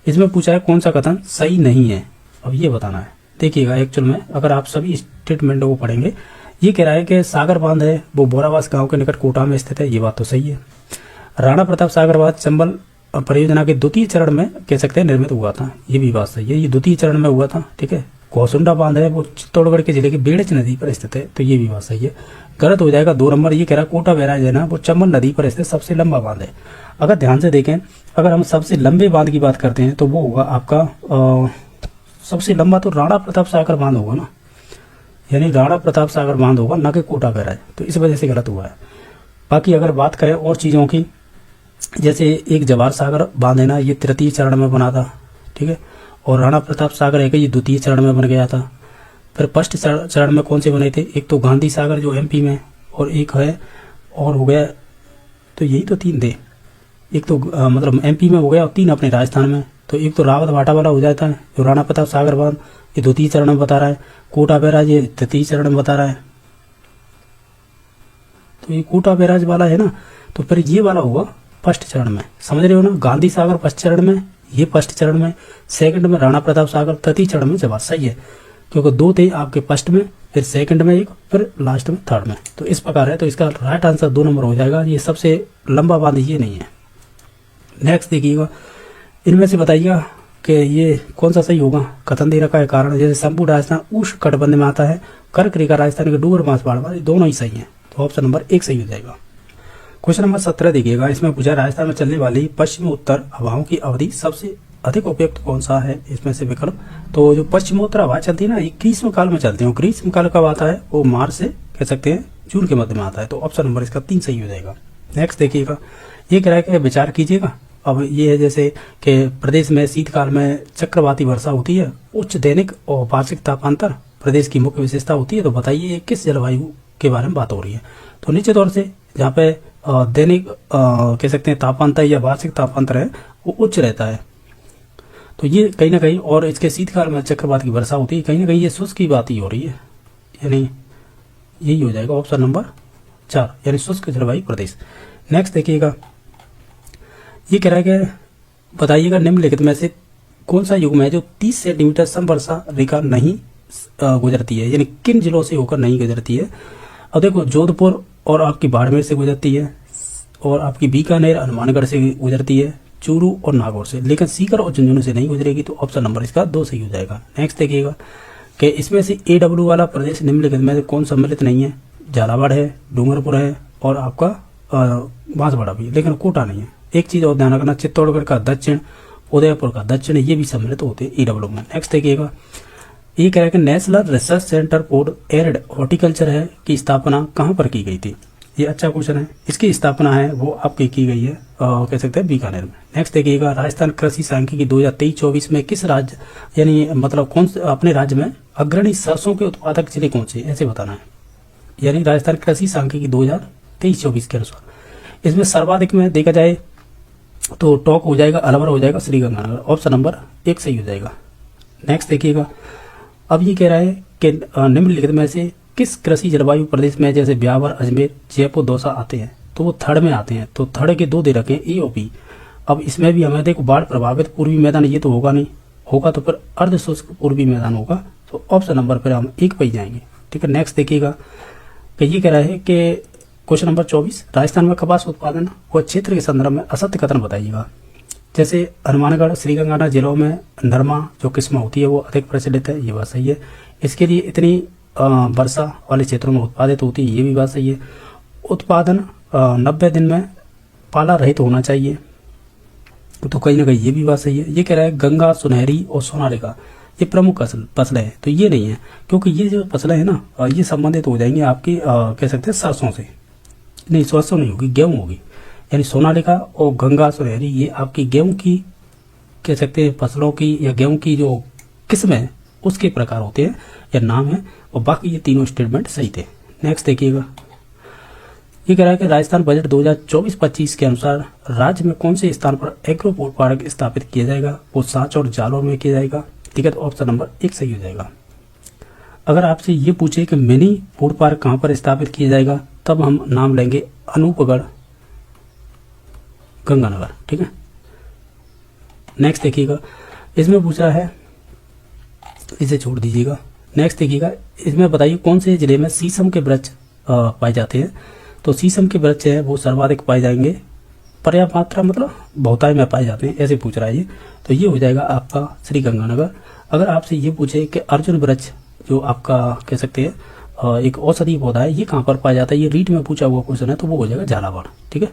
इसमें पूछा है कौन सा कथन सही नहीं है, अब ये बताना है। देखिएगा, एक्चुअल में अगर आप सभी स्टेटमेंटों को पढ़ेंगे, ये कह रहा है कि सागर बांध है वो बोरावास गांव के निकट कोटा में स्थित है, ये बात तो सही है। राणा प्रताप सागर बांध चंबल परियोजना के द्वितीय चरण में कह सकते हैं निर्मित हुआ था, ये भी बात सही है, ये द्वितीय चरण में हुआ था। ठीक है, घोसुंडा बांध है वो चित्तौड़गढ़ के जिले के बेड़च नदी पर स्थित है, तो ये भी बात सही है। गलत हो जाएगा 2 नंबर, ये कह रहा है कोटा बैराज है ना वो चंबल नदी पर स्थित सबसे लंबा बांध है। अगर ध्यान से देखें, अगर हम सबसे लंबे बांध की बात करते हैं तो वो होगा आपका सबसे लंबा तो राणा प्रताप सागर बांध होगा ना, यानी राणा प्रताप सागर बांध होगा, ना कि कोटा बैराज, तो इस वजह से गलत हुआ है। बाकी अगर बात करें और चीज़ों की, जैसे एक जवाहर सागर बांध है ना, ये तृतीय चरण में बना था। ठीक है, और राणा प्रताप सागर है कि ये द्वितीय चरण में बन गया था। फिर फर्स्ट चरण में कौन से बने थे, एक तो गांधी सागर जो एमपी में, और एक है और हो गया, तो यही तो 3 थे, एक तो मतलब एमपी में हो गया और 3 अपने राजस्थान में। तो एक तो रावत भाटा वाला हो जाता है जो राणा प्रताप सागर बांध, ये द्वितीय चरण में बता रहा है। कोटा बैराज ये तृतीय चरण में बता रहा है, तो ये कोटा बैराज वाला है ना, तो फिर ये वाला होगा फर्स्ट चरण में, समझ रहे हो ना। गांधी सागर फर्स्ट चरण में, ये फर्स्ट चरण में, सेकंड में राणा प्रताप सागर, तृतीय चरण में जवाब सही है, क्योंकि 2 थे आपके फर्स्ट में, फिर सेकंड में एक, फिर लास्ट में थर्ड में, तो इस प्रकार है। तो इसका राइट आंसर 2 नंबर हो जाएगा, ये सबसे लंबा बांध ये नहीं है। नेक्स्ट देखिएगा, इनमें से बताइएगा कि ये कौन सा सही होगा। कथन दे रखा है कारण, जैसे संपूर्ण राजस्थान उष्ण कटिबंध में आता है, कर्क रेखा राजस्थान के डूंगर बांसवाड़ा, ये दोनों ही सही है, तो ऑप्शन नंबर 1 सही हो जाएगा। क्वेश्चन नंबर 17 देखिएगा, इसमें पूछा राजस्थान में चलने वाली पश्चिम उत्तर हवाओं की अवधि सबसे अधिक उपयुक्त कौन सा है, इसमें से विकल्प। तो जो पश्चिमोत्तर हवा चलती है ना, ये ग्रीष्म काल में चलती है, ग्रीष्म काल कब आता है, वो मार्च से कह सकते हैं जून के मध्य में आता है, तो ऑप्शन नंबर इसका 3 सही हो जाएगा। नेक्स्ट देखिएगा, ये कह रहा है कि विचार कीजिएगा। अब ये है जैसे कि प्रदेश में शीतकाल में चक्रवाती वर्षा होती है, उच्च दैनिक और वार्षिक तापांतर प्रदेश की मुख्य विशेषता होती है, तो बताइए ये किस जलवायु के बारे में बात हो रही है। तो निश्चित तौर से जहाँ पे दैनिक कह सकते हैं तापांतर या वार्षिक तापांतर है वो उच्च रहता है, तो ये कहीं ना कहीं, और इसके शीतकाल में चक्रवात की वर्षा होती है, कहीं ना कहीं ये शुष्क की बात ही हो रही है, यानी यही हो जाएगा ऑप्शन नंबर 4, यानी शुष्क जलवायु प्रदेश। नेक्स्ट देखिएगा, ये कह रहा है कि बताइएगा निम्नलिखित में से कौन सा युग्म है जो 30 सेंटीमीटर समवर्षा रेखा नहीं गुजरती है, यानी किन जिलों से होकर नहीं गुजरती है। अब देखो, जोधपुर और आपकी बाड़मेर से गुजरती है, और आपकी बीकानेर हनुमानगढ़ से गुजरती है, चूरू और नागौर से, लेकिन सीकर और झुंझुनू से नहीं गुजरेगी, तो ऑप्शन नंबर इसका 2 सही हो जाएगा। नेक्स्ट देखिएगा, कि इसमें से AW वाला प्रदेश निम्नलिखित में से कौन सम्मिलित नहीं है। झालावाड़ है, डूंगरपुर है और आपका बांसवाड़ा भी है, लेकिन कोटा नहीं है। एक चीज और ध्यान रखना, चित्तौड़गढ़ का दक्षिण, उदयपुर का दक्षिण, ये भी सम्मिलित होते हैं AW में। नेक्स्ट देखिएगा, ये कह रहा है कि national research centre for arid horticulture है की स्थापना कहाँ पर की गई थी। ये अच्छा क्वेश्चन है। इसकी स्थापना है वो आपकी की गई है कह सकते हैं बीकानेर में। नेक्स्ट देखिएगा, राजस्थान कृषि सांख्यिकी 2023-24 में किस राज्य यानी मतलब कौन से अपने राज्य में अग्रणी सरसों के उत्पादक जिले कौन से, ऐसे बताना है। यानी राजस्थान कृषि सांख्यिकी 2023-24 के अनुसार इसमें सर्वाधिक में देखा जाए तो टॉप हो जाएगा, अलवर हो जाएगा, श्रीगंगानगर। ऑप्शन नंबर 1 सही हो जाएगा। नेक्स्ट देखिएगा, अब ये कह रहा है कि निम्नलिखित में से किस कृषि जलवायु प्रदेश में जैसे ब्यावर, अजमेर, जयपुर, दौसा आते हैं, तो वो थर्ड में आते हैं। तो थर्ड के 2 दे रखे हैं, A और B। अब इसमें भी हमें देखो बाढ़ प्रभावित पूर्वी मैदान, ये तो होगा नहीं, होगा तो फिर अर्ध शुष्क पूर्वी मैदान होगा। तो ऑप्शन नंबर पर हम 1 पे जाएंगे। ठीक है। नेक्स्ट देखिएगा कि ये कह रहा है कि क्वेश्चन नंबर 24, राजस्थान में कपास उत्पादन और क्षेत्र के संदर्भ में असत्य कथन बताइएगा। जैसे हनुमानगढ़, श्रीगंगानगर जिलों में नरमा जो किस्म होती है वो अधिक प्रचलित है, ये बात सही है। इसके लिए इतनी वर्षा वाले क्षेत्रों में उत्पादित होती है, ये भी बात सही है। उत्पादन 90 दिन में पाला रहित होना चाहिए, तो कहीं ना कहीं ये भी बात सही है। ये कह रहा है गंगा, सुनहरी और सोनालिका ये प्रमुख फसलें हैं, तो ये नहीं है, क्योंकि ये जो फसलें हैं ना ये संबंधित हो जाएंगी आपकी कह सकते हैं सरसों से। नहीं, सरसों नहीं होगी, गेहूं होगी। यानी सोनालिका और गंगा, सुनहरी ये आपकी गेहूं की कह सकते हैं फसलों की या गेहूं की जो किस्म है उसके प्रकार होते हैं या नाम है, और बाकी ये तीनों स्टेटमेंट सही थे। नेक्स्ट देखिएगा, ये कह रहा है कि राजस्थान बजट 2024-25 के अनुसार राज्य में कौन से स्थान पर एग्रो फूड पार्क स्थापित किया जाएगा, वो सांच और जालौर में किया जाएगा। ठीक है, तो ऑप्शन नंबर 1 सही हो जाएगा। अगर आपसे ये पूछे कि मिनी फूड पार्क कहाँ पर स्थापित किया जाएगा, तब हम नाम लेंगे अनूपगढ़, गंगानगर। ठीक है। नेक्स्ट देखिएगा, इसमें पूछा है, इसे छोड़ दीजिएगा। नेक्स्ट देखिएगा, इसमें बताइए कौन से जिले में शीशम के वृक्ष पाए जाते हैं। तो शीशम के वृक्ष है वो सर्वाधिक पाए जाएंगे, पर्याप्त मात्रा मतलब बहुतायत में पाए जाते हैं, ऐसे पूछ रहा है ये। तो ये हो जाएगा आपका श्रीगंगानगर। अगर आपसे ये पूछे कि अर्जुन वृक्ष जो आपका कह सकते हैं एक औषधीय पौधा है, ये कहाँ पर पाया जाता है, ये रीट में पूछा हुआ क्वेश्चन है, तो वो हो जाएगा झालावाड़। ठीक है।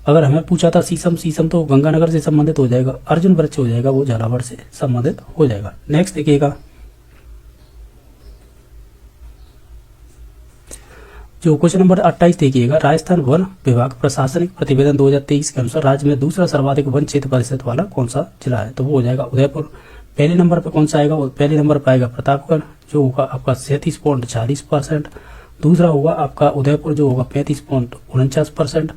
अगर हमें पूछा था शीशम तो गंगानगर से संबंधित हो जाएगा, अर्जुन वृक्ष हो जाएगा वो झालावाड़ से संबंधित हो जाएगा। नेक्स्ट देखिएगा, जो क्वेश्चन नंबर 28 देखिएगा, राजस्थान वन विभाग प्रशासनिक प्रतिवेदन 2023 के अनुसार राज्य में दूसरा सर्वाधिक वन क्षेत्र प्रतिशत वाला कौन सा जिला है, तो वो हो जाएगा उदयपुर। पहले नंबर पर कौन सा आएगा, वो पहले नंबर पर आएगा प्रतापगढ़ जो होगा आपका 37.40%। दूसरा होगा आपका उदयपुर जो होगा 35.49%।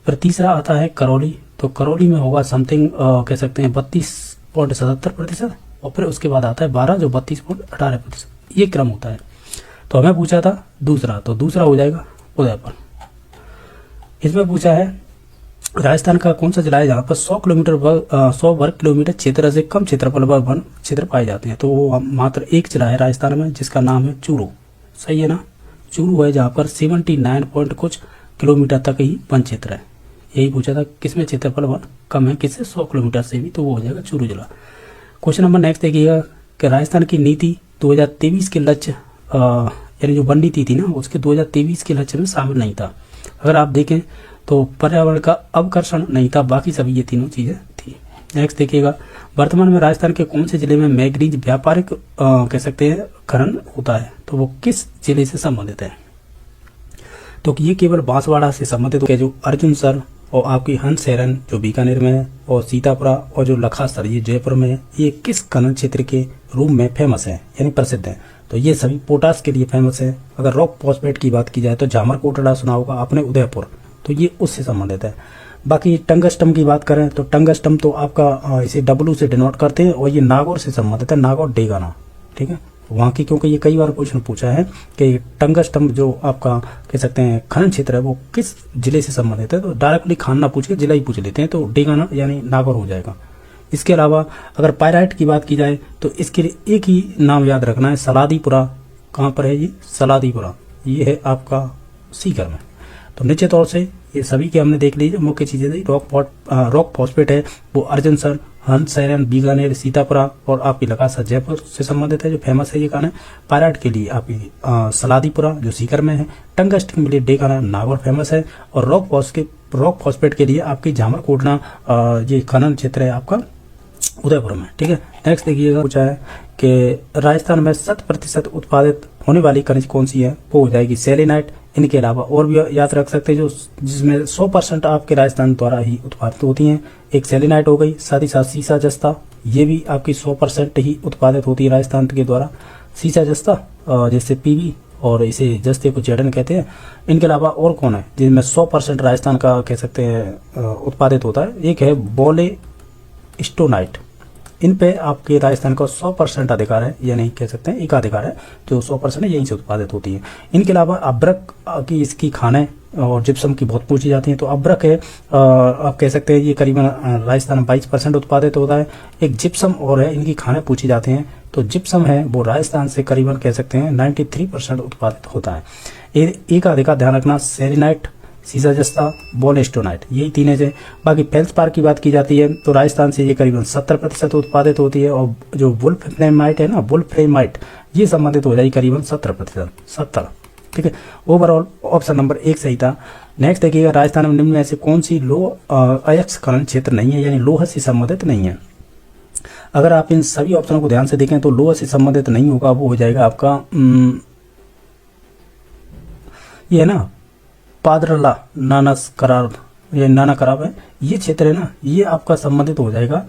फिर तीसरा आता है करौली, तो करौली में होगा समथिंग कह सकते हैं 32.77%। और फिर उसके बाद आता है 12 जो 32.18%। ये क्रम होता है। तो हमें पूछा था दूसरा, तो दूसरा हो जाएगा उदयपुर। इसमें पूछा है राजस्थान का कौन सा जिला है जहाँ पर 100 वर्ग किलोमीटर क्षेत्र से कम क्षेत्रफल पर वन क्षेत्र पाए जाते हैं, तो वो मात्र एक जिला है राजस्थान में जिसका नाम है चूरू। सही है ना, चूरू है जहाँ पर 79 पॉइंट कुछ किलोमीटर तक ही वन क्षेत्र है। यही पूछा था किसमें क्षेत्रफल वन कम है, किससे 100 किलोमीटर से भी, तो वो हो जाएगा चूरू जिला। क्वेश्चन नंबर नेक्स्ट देखिएगा कि राजस्थान की नीति 2023 के लक्ष्य यानी जो वन नीति थी ना उसके 2023 के लक्ष्य में शामिल नहीं था। अगर आप देखें तो पर्यावरण का अवकर्षण नहीं था, बाकी सभी ये तीनों चीजें थी। नेक्स्ट देखिएगा, वर्तमान में राजस्थान के कौन से जिले में मैग्नीज व्यापारिक कह सकते हैं खनन होता है, तो वो किस जिले से संबंधित है, तो ये केवल बांसवाड़ा से संबंधित है। जो अर्जुन सर और आपकी हंस हेरन जो बीकानेर में है, और सीतापुरा और जो लखासर ये जयपुर में है, ये किस खनन क्षेत्र के रूप में फेमस है यानी प्रसिद्ध है, तो ये सभी पोटास के लिए फेमस है। अगर रॉक फॉस्फेट की बात की जाए तो झामर कोटड़ा सुना होगा आपने उदयपुर, तो ये उससे संबंधित है। बाकी टंगस्टम की बात करें तो टंगस्टम तो आपका इसे W से डिनोट करते हैं, और ये नागौर से संबंधित है, नागौर डेगाना। ठीक है, वहाँ की, क्योंकि ये कई बार क्वेश्चन पूछा है कि टंगस्टम जो आपका कह सकते हैं खनन क्षेत्र है वो किस जिले से संबंधित है, तो डायरेक्टली खान ना पूछ के जिला ही पूछ लेते हैं, तो डेगाना यानी नागौर हो जाएगा। इसके अलावा अगर पायराइट की बात की जाए तो इसके लिए एक ही नाम याद रखना है, सलादीपुरा। कहाँ पर है ये, सलादीपुरा, ये है आपका सीकर में। तो निश्चित तौर से ये सभी के हमने देख लीजिए मुख्य चीजें थी। रॉक फॉस्फेट है वो अर्जनसर, हंसैरन, बीकानेर, सीतापुरा और आपकी लगासा जयपुर से संबंधित है जो फेमस है ये खाना। पायराइट के लिए आपकी सलादीपुरा जो सीकर में है। टंगस्टन के लिए डेकाना नागौर फेमस है। और रॉक फॉस्फेट के लिए आपकी जामरकोटना ये खनन क्षेत्र है आपका उदयपुर में। ठीक है, नेक्स्ट देखिएगा पूछा है कि राजस्थान में 100% उत्पादित होने वाली खनिज कौन सी है, वो हो जाएगी सेलेनाइट। इनके अलावा और भी याद रख सकते हैं जो जिसमें 100% आपके राजस्थान द्वारा ही उत्पादित होती हैं। एक सेलेनाइट हो गई, साथ ही साथ सीसा जस्ता, ये भी आपकी 100% ही उत्पादित होती है राजस्थान के द्वारा। सीसा जस्ता जैसे पीवी और इसे जस्ते को जेडन कहते हैं। इनके अलावा और कौन है जिनमें 100% राजस्थान का कह सकते हैं उत्पादित होता है, एक है बोले स्टोनाइट। इन पे आपके राजस्थान का 100% अधिकार है, या नहीं कह सकते हैं एकाधिकार है, जो 100% है यहीं से उत्पादित होती है। इनके अलावा अब्रक की इसकी खानें और जिप्सम की बहुत पूछी जाती हैं। तो अब्रक है आप कह सकते हैं ये करीबन राजस्थान 22% उत्पादित होता है। एक जिप्सम और है, इनकी खानें पूछी जाती हैं। तो जिप्सम है वो राजस्थान से करीबन कह सकते हैं 93% उत्पादित होता है। एक अधिकार ध्यान रखना, सेलेनाइट, सीसा जस्ता, बोलेस्टोनाइट, यही तीन है। बाकी फेल्सपार की बात की जाती है तो राजस्थान से ये करीबन 70% उत्पादित होती है। और जो वुल्फ्रेमाइट है ना, वुल्फ्रेमाइट, ये संबंधित हो जाएगी करीबन 70%, 70। ठीक है, ओवरऑल ऑप्शन नंबर 1 सही था। नेक्स्ट देखिएगा, राजस्थान में निम्न में से कौन सी अयस्क खनन क्षेत्र नहीं है, यानी लोह से संबंधित नहीं है। अगर आप इन सभी ऑप्शनों को ध्यान से देखें तो लोह से संबंधित नहीं होगा, वो हो जाएगा आपका ये है ना पादरला नानस करार, ये नाना कराब है, ये क्षेत्र है ना, ये आपका संबंधित हो जाएगा।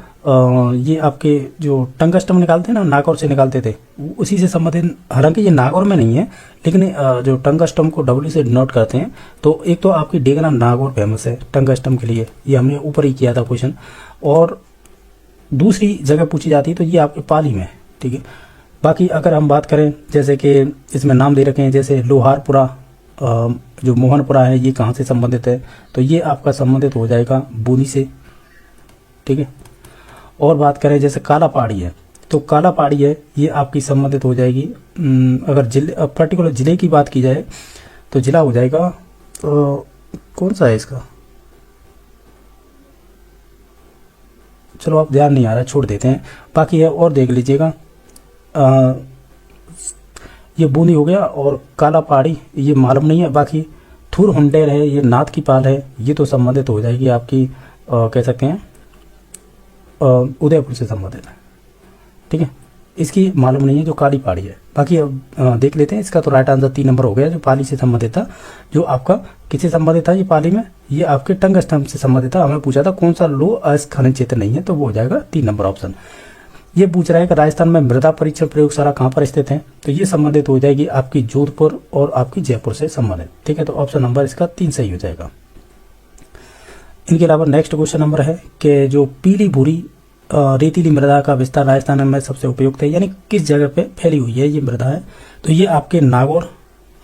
ये आपके जो टंगस्टम निकालते हैं ना, नागौर से निकालते थे, उसी से संबंधित। हालांकि ये नागौर में नहीं है, लेकिन जो टंगस्टम को डब्ल्यू से डिनोट करते हैं। तो एक तो आपकी डेगना नागौर फेमस है टंगस्टम के लिए, ये हमने ऊपर ही किया था क्वेश्चन। और दूसरी जगह पूछी जाती है तो ये आपके पाली में। ठीक है, बाकी अगर हम बात करें जैसे कि इसमें नाम दे रखे हैं, जैसे लोहारपुरा, जो मोहनपुरा है, ये कहाँ से संबंधित है, तो ये आपका संबंधित हो जाएगा बूंदी से। ठीक है, और बात करें जैसे काला पहाड़ी है, तो काला पहाड़ी है ये आपकी संबंधित हो जाएगी। अगर जिले पर्टिकुलर जिले की बात की जाए तो जिला हो जाएगा कौन सा है इसका, चलो आप ध्यान नहीं आ रहा, छोड़ देते हैं। बाकी है और देख लीजिएगा, ये बूंदी हो गया, और काला पहाड़ी ये मालूम नहीं है। बाकी थुर हुंडेर है, ये नाथ की पाल है, ये तो संबंधित हो जाएगी आपकी कह सकते हैं उदयपुर से संबंधित है। ठीक है, इसकी मालूम नहीं है जो काली पहाड़ी है। बाकी अब देख लेते हैं, इसका तो राइट आंसर 3 नंबर हो गया, जो पाली से संबंधित था। जो आपका किससे संबंधित था ये पाली में, ये आपके टंगस्टम से संबंधित था। हमें पूछा था कौन सा लोह अयस्क खनिज क्षेत्र नहीं है, तो वो हो जाएगा 3 नंबर ऑप्शन। ये पूछ रहा है कि राजस्थान में मृदा परीक्षण प्रयोगशाला कहाँ पर स्थित है, तो ये संबंधित हो जाएगी आपकी जोधपुर और आपकी जयपुर से संबंधित। ठीक है, तो ऑप्शन नंबर इसका 3 सही हो जाएगा। इनके अलावा नेक्स्ट क्वेश्चन नंबर है कि जो पीली भूरी रेतीली मृदा का विस्तार राजस्थान में सबसे उपयुक्त है, यानी किस जगह पे फैली हुई है ये मृदा है, तो ये आपके नागौर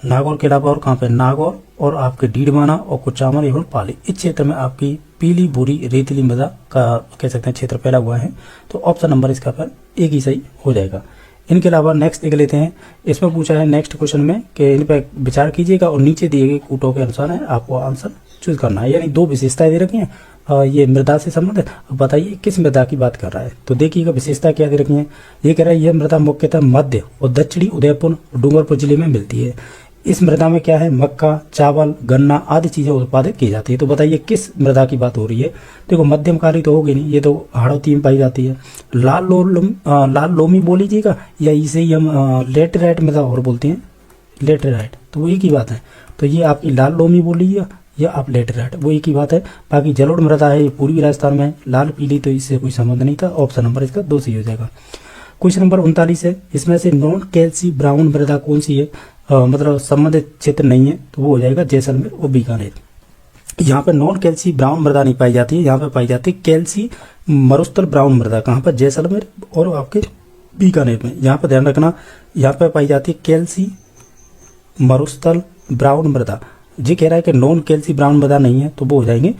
के अलावा और कहाँ पे, नागौर और आपके डीडवाना और कुचामन एवं पाली, इस क्षेत्र में आपकी पीली भूरी रेतीली मृदा का कह सकते हैं क्षेत्र फैला हुआ है। तो ऑप्शन नंबर इसका पर 1 ही सही हो जाएगा। इनके अलावा नेक्स्ट देख लेते हैं, इसमें पूछा है नेक्स्ट क्वेश्चन में कि इन पर विचार कीजिएगा और नीचे दिए गए कूटों के अनुसार है आपको आंसर चूज करना है। यानी 2 विशेषताएं दे रखी हैं, ये मृदा से संबंधित। बताइए किस मृदा की बात कर रहा है, तो देखिएगा विशेषता क्या दे रखी है। ये कह रहा है यह मृदा मुख्यतः मध्य और दक्षिणी उदयपुर डूंगरपुर जिले में मिलती है। इस मृदा में क्या है, मक्का, चावल, गन्ना आदि चीजें उत्पादित की जाती है। तो बताइए किस मृदा की बात हो रही है। देखो मध्यमकाली तो होगी नहीं, ये तो हाड़ौती में पाई जाती है। लाल लोमी बोल लीजिएगा, या इसे ही हम लेटेराइट मृदा और बोलते हैं, लेटेराइट, तो वो एक ही बात है। तो ये आपकी लाल लोमी बोल लीजिएगा या आप लेटेराइट, वो एक ही बात है। बाकी जलोढ़ मृदा है, ये पूर्वी राजस्थान में, लाल पीली तो इससे कोई संबंध नहीं था। ऑप्शन नंबर इसका 2 सही हो जाएगा। क्वेश्चन नंबर 39 है, इसमें से नॉन कैल्सी ब्राउन मृदा कौन सी है, मतलब संबंधित क्षेत्र नहीं है, तो वो हो जाएगा जैसलमेर और बीकानेर। यहाँ पे नॉन कैल्सी ब्राउन मृदा नहीं पाई जाती है, यहाँ पे पाई जाती है कैल्सी मरुस्थल ब्राउन मृदा। कहाँ पर, जैसलमेर और आपके बीकानेर में। यहाँ पे ध्यान रखना, यहाँ पे पाई जाती है कैल्सी मरुस्थल ब्राउन मृदा। जी कह रहा है कि नॉन कैल्सी ब्राउन मृदा नहीं है, तो वो हो जाएंगे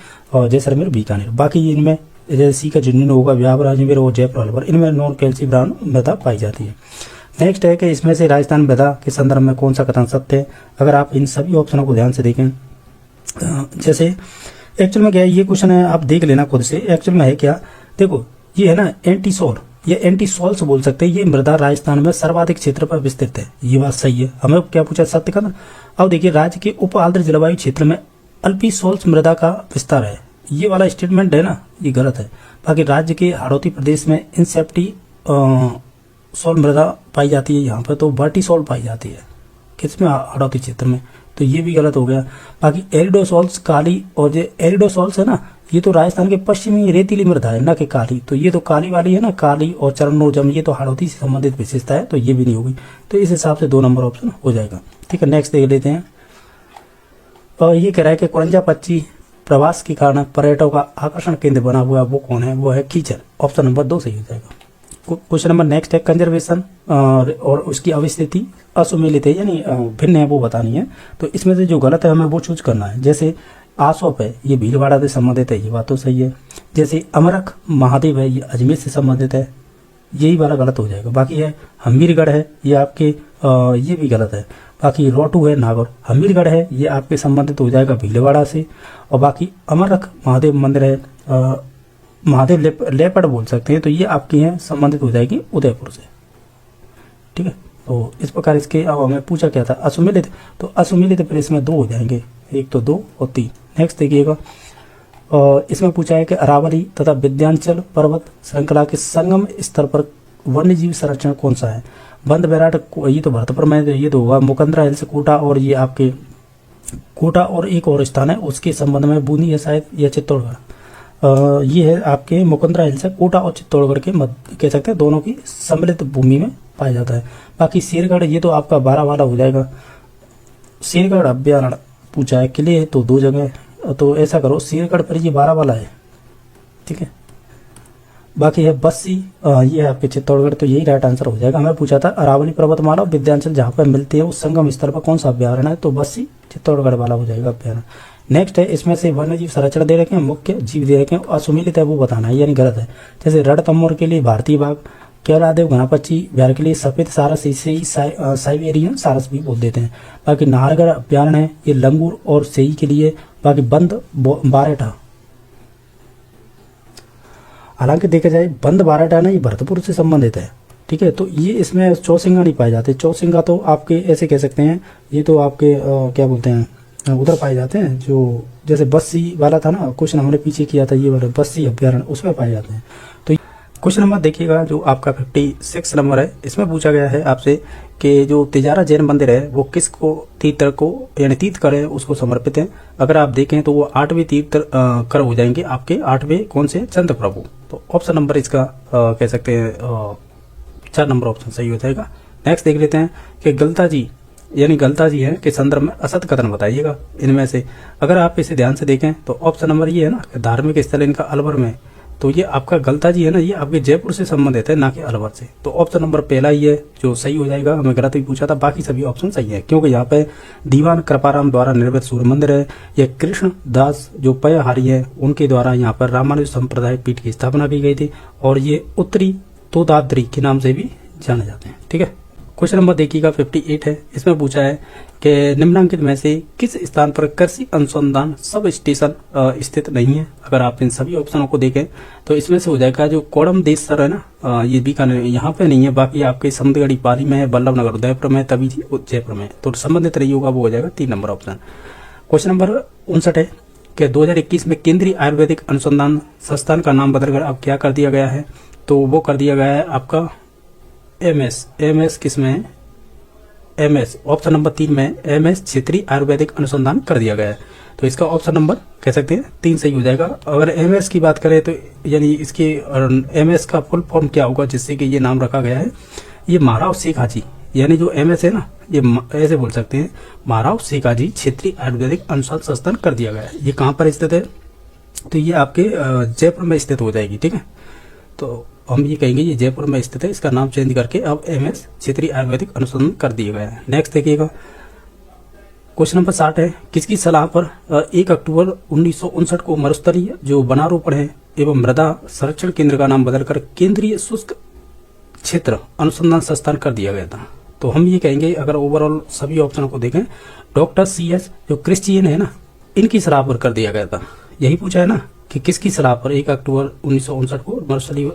जैसलमेर बीकानेर। बाकी इनमें जैसे सी का जिन्नी होगा, व्यावर अजमेर और जयपुर अलवर, इनमें नॉन कैल्सी ब्राउन मृदा पाई जाती है। नेक्स्ट है कि इसमें से राजस्थान मृदा के संदर्भ में कौन सा कथन सत्य है। अगर आप इन सभी ऑप्शनों को ध्यान से देखें जैसे एक्चुअल में क्या है, ये क्वेश्चन है, आप देख लेना खुद से। एक्चुअल में है क्या, देखो ये है ना एंटीसोल, ये एंटीसोल्स बोल सकते हैं। ये मृदा राजस्थान में सर्वाधिक क्षेत्र पर विस्तृत है, ये बात सही है। हमें क्या पूछा, सत्य का ना। अब देखिए राज्य के उप आर्द्र जलवायु क्षेत्र में अल्पीसोल्स मृदा का विस्तार है, ये वाला स्टेटमेंट है ना, ये गलत है। बाकी राज्य के हाड़ौती प्रदेश में इंसेप्टी सोल मृदा पाई जाती है, यहाँ पर तो वर्टिसोल पाई जाती है, किसमें, हाड़ौती क्षेत्र में, तो ये भी गलत हो गया। बाकी एरिडोसोल्स काली, और जो एरिडोसोल्स है ना, ये तो राजस्थान के पश्चिमी रेतीली मृदा है, ना कि काली, तो ये तो काली वाली है ना, काली और चरणोजम, ये तो हाड़ौती से संबंधित विशेषता है, तो ये भी नहीं होगी। तो इस हिसाब से 2 नंबर ऑप्शन हो जाएगा। ठीक है, नेक्स्ट देख लेते हैं। और ये कह रहा है कि कुरंजा पक्षी प्रवास के कारण पर्यटकों का आकर्षण केंद्र बना हुआ है, वो कौन है, वो है कीचड़। ऑप्शन नंबर 2 सही हो जाएगा। क्वेश्चन नंबर नेक्स्ट है कंजर्वेशन और उसकी अवस्थिति असुमेलित है, यानी भिन्न है, वो बतानी है। तो इसमें से जो गलत है हमें वो चूज करना है। जैसे आसोप है, ये भीलवाड़ा से संबंधित है, ये बात तो सही है। जैसे अमरख महादेव है, ये अजमेर से संबंधित है, यही वाला गलत हो जाएगा। बाकी है हमीरगढ़ है, ये आपके ये भी गलत है। बाकी रोटू है नागौर, हमीरगढ़ है, ये आपके संबंधित हो जाएगा भीलवाड़ा से। और बाकी अमरख महादेव मंदिर है, महादेव लेपड़ बोल सकते हैं, तो ये आपकी हैं संबंधित हो जाएगी उदयपुर से। ठीक है, तो इस प्रकार इसके। अब हमें पूछा क्या था, असुमेलित, तो असुमेलित पर इसमें 2 हो जाएंगे, एक तो 2 और 3। नेक्स्ट देखिएगा, और इसमें पूछा है कि अरावली तथा विंध्याचल पर्वत श्रृंखला के संगम स्तर पर वन्यजीव संरक्षण कौन सा है। बंद बैराट, ये तो भरतपुर में, ये तो होगा मुकंदरा हिल्स कोटा, और ये आपके कोटा और एक और स्थान है उसके संबंध में बूंदी है शायद, या चित्तौड़गढ़। ये है आपके मुकंदरा हिल्स है, कोटा और चित्तौड़गढ़ के मध्य कह सकते हैं, दोनों की सम्मिलित भूमि में पाया जाता है। बाकी शेरगढ़, ये तो आपका 12 वाला हो जाएगा। शेरगढ़ अभ्यारण्य पूछा है, किले है तो 2 जगह, तो ऐसा करो शेरगढ़ पर ये 12 वाला है। ठीक है, बाकी है बस्सी, ये है आपके चित्तौड़गढ़, तो यही राइट आंसर हो जाएगा। हमें पूछा था अरावली पर्वतमाला और विंध्याचल जहाँ पर मिलते हैं उस संगम स्थल पर कौन सा अभ्यारण्य है, तो बस्सी चित्तौड़गढ़ वाला हो जाएगा अभ्यारण्य। नेक्स्ट है, इसमें से वन्यजीव संरक्षण दे रखे हैं, मुख्य जीव दे रखे हैं, असुमेलित है वो बताना है, यानी गलत है। जैसे रणथंभौर के लिए भारतीय बाघ, केवलादेव घना पक्षी, बिहार के लिए सफेद सारस, इसे साइबेरियन सारस भी बोल देते हैं। बाकी नाहरगढ़ अभ्यारण्य है, ये लंगूर और सेई के लिए। बाकी बंद बारेटा, हालांकि देखा जाए बंद बारेटा ना, ये भरतपुर से संबंधित है। ठीक है, तो ये इसमें चौसिंगा नहीं पाए जाते। चौसिंगा तो आपके ऐसे कह सकते हैं, ये तो आपके क्या बोलते हैं, उधर पाए जाते हैं, जो जैसे बस्सी वाला था ना क्वेश्चन हमने पीछे किया था, ये वाला बस्सी अभ्यारण्य, उसमें पाए जाते हैं। तो क्वेश्चन नंबर देखिएगा जो आपका 56 नंबर है, इसमें पूछा गया है आपसे कि जो तिजारा जैन मंदिर है वो किसको तीर्थकर को, यानी तीर्थकर है उसको समर्पित है। अगर आप देखें तो वो 8वें तीर्थकर हो जाएंगे आपके, 8वें कौन से, चंद्र प्रभु। तो ऑप्शन नंबर इसका कह सकते हैं 4 नंबर ऑप्शन सही हो जाएगा। नेक्स्ट देख लेते हैं कि गलता जी, यानी गलता जी है के संदर्भ में असत कथन बताइएगा। इनमें से अगर आप इसे ध्यान से देखें तो ऑप्शन नंबर ये है ना, धार्मिक स्थल इनका अलवर में, तो ये आपका गलता जी है ना, ये आपके जयपुर से संबंधित है, ना कि अलवर से। तो ऑप्शन नंबर पहला ही है जो सही हो जाएगा। हमें गलत भी पूछा था, बाकी सभी ऑप्शन सही है, क्योंकि यहाँ पे दीवान कृपाराम द्वारा निर्मित सूर्य मंदिर है। ये कृष्ण दास जो पयहारी है उनके द्वारा यहाँ पर रामानुज संप्रदाय पीठ की स्थापना की गई थी, और ये उत्तरी तोदाद्री के नाम से भी जाने जाते हैं। ठीक है, क्वेश्चन नंबर देखिएगा 58 है, इसमें पूछा है कि निम्नलिखित में से किस स्थान पर कृषि अनुसंधान सब स्टेशन स्थित नहीं है। अगर आप इन सभी ऑप्शनों को देखें तो इसमें से हो जाएगा जो कोडम देशसर है ना, ये बीकानेर यहाँ पे नहीं है। बाकी आपके समुद्रगढ़ी पाली में है, बल्लभ नगर उदयपुर में, तभी जयपुर में, तो संबंधित रही होगा वो हो जाएगा 3 नंबर ऑप्शन। क्वेश्चन नंबर 59 है कि 2021 में केंद्रीय आयुर्वेदिक अनुसंधान संस्थान का नाम बदलकर अब क्या कर दिया गया है, तो वो कर दिया गया है आपका एमएस किसमें है, एमएस ऑप्शन नंबर 3 में एमएस क्षेत्रीय आयुर्वेदिक अनुसंधान कर दिया गया है। तो इसका ऑप्शन नंबर कह सकते हैं 3 सही हो जाएगा। अगर एमएस की बात करें तो यानी इसके एमएस का फुल फॉर्म क्या होगा जिससे कि ये नाम रखा गया है, ये महाराव शेख हाजी, यानी जो एमएस है ना, ये ऐसे बोल सकते हैं महाराव शेख हाजी क्षेत्रीय आयुर्वेदिक अनुसंधान संस्थान कर दिया गया है। ये कहाँ पर स्थित है, तो ये आपके जयपुर में स्थित हो जाएगी। ठीक है, तो हम ये कहेंगे ये जयपुर में स्थित है, इसका नाम चेंज करके अब एमएस क्षेत्रीय आयुर्वेदिक अनुसंधान कर दिया गया है। नेक्स्ट देखिएगा क्वेश्चन नंबर 60 है, किसकी सलाह पर 1 अक्टूबर 1959 को मरुस्थलीय जो वनारोपण है एवं मृदा संरक्षण केंद्र का नाम बदलकर केंद्रीय शुष्क क्षेत्र अनुसंधान संस्थान कर दिया गया था। तो हम ये कहेंगे अगर ओवरऑल सभी ऑप्शनों को देखें, डॉक्टर CS जो क्रिश्चियन है ना, इनकी सलाह पर कर दिया गया था। यही पूछा है ना कि किसकी सलाह पर 1 अक्टूबर 1959 को नर्सरी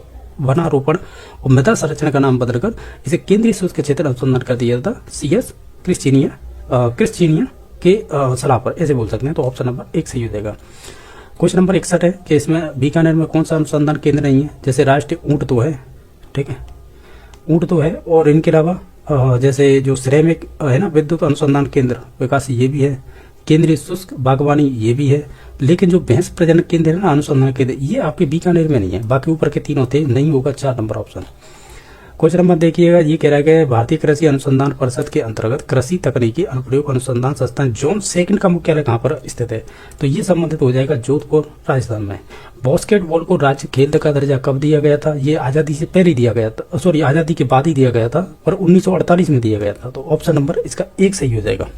वनारोपण और मृदा संरक्षण का नाम बदलकर इसे केंद्रीय शुष्क क्षेत्र अनुसंधान कर दिया था। CS क्रिश्चियनिया के सलाह पर, ऐसे बोल सकते हैं। तो ऑप्शन नंबर 1 सही हो जाएगा। क्वेश्चन नंबर 61 है कि इसमें बीकानेर में कौन सा अनुसंधान केंद्र नहीं है। जैसे राष्ट्रीय ऊंट तो है, ठीक है, ऊंट तो है, और इनके अलावा जैसे जो सिरेमिक है ना विद्युत अनुसंधान केंद्र विकास, ये भी है। केंद्रीय शुष्क बागवानी, ये भी है। लेकिन जो भैंस प्रजनन केंद्र है ना अनुसंधान केंद्र, ये आपके बीकानेर में नहीं है। बाकी ऊपर के तीनों थे, नहीं होगा 4 नंबर ऑप्शन। क्वेश्चन नंबर देखिएगा, ये कह रहा है कि भारतीय कृषि अनुसंधान परिषद के अंतर्गत कृषि तकनीकी अनुप्रयोग अनुसंधान संस्थान जोन 2 का मुख्यालय कहाँ पर स्थित है। तो ये संबंधित हो जाएगा जोधपुर राजस्थान में। बास्केटबॉल को राज्य खेल का दर्जा कब दिया गया था। ये आजादी से पहले दिया गया था, सॉरी आजादी के बाद ही दिया गया था, पर 1948 में दिया गया था। तो ऑप्शन नंबर इसका 1 सही हो जाएगा,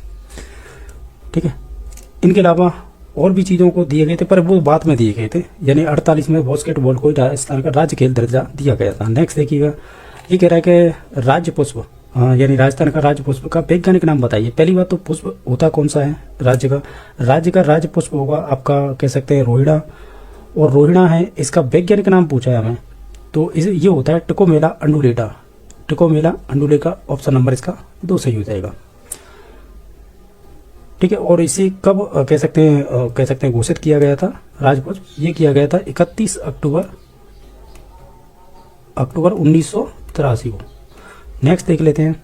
ठीक है। इनके अलावा और भी चीजों को दिए गए थे, पर वो बाद में दिए गए थे, यानी 48 में बास्केटबॉल को राजस्थान का राज्य खेल दर्जा दिया गया था। नेक्स्ट देखिएगा, ये कह रहा है कि राज्य पुष्प, यानी राजस्थान का राज्य पुष्प का वैज्ञानिक नाम बताइए। पहली बात तो पुष्प होता कौन सा है राज्य का राज्य पुष्प होगा आपका, कह सकते हैं रोहिड़ा, और रोहिड़ा है इसका वैज्ञानिक नाम पूछा है हमें, तो ये होता है टिकोमेला अंडुलेटा, टिकोमेला अंडुलेटा। ऑप्शन नंबर इसका 2 सही हो जाएगा, ठीक है। और इसे कब कह सकते हैं घोषित किया गया था राजपुष्प, ये किया गया था 31 अक्टूबर 1983 को। नेक्स्ट देख लेते हैं,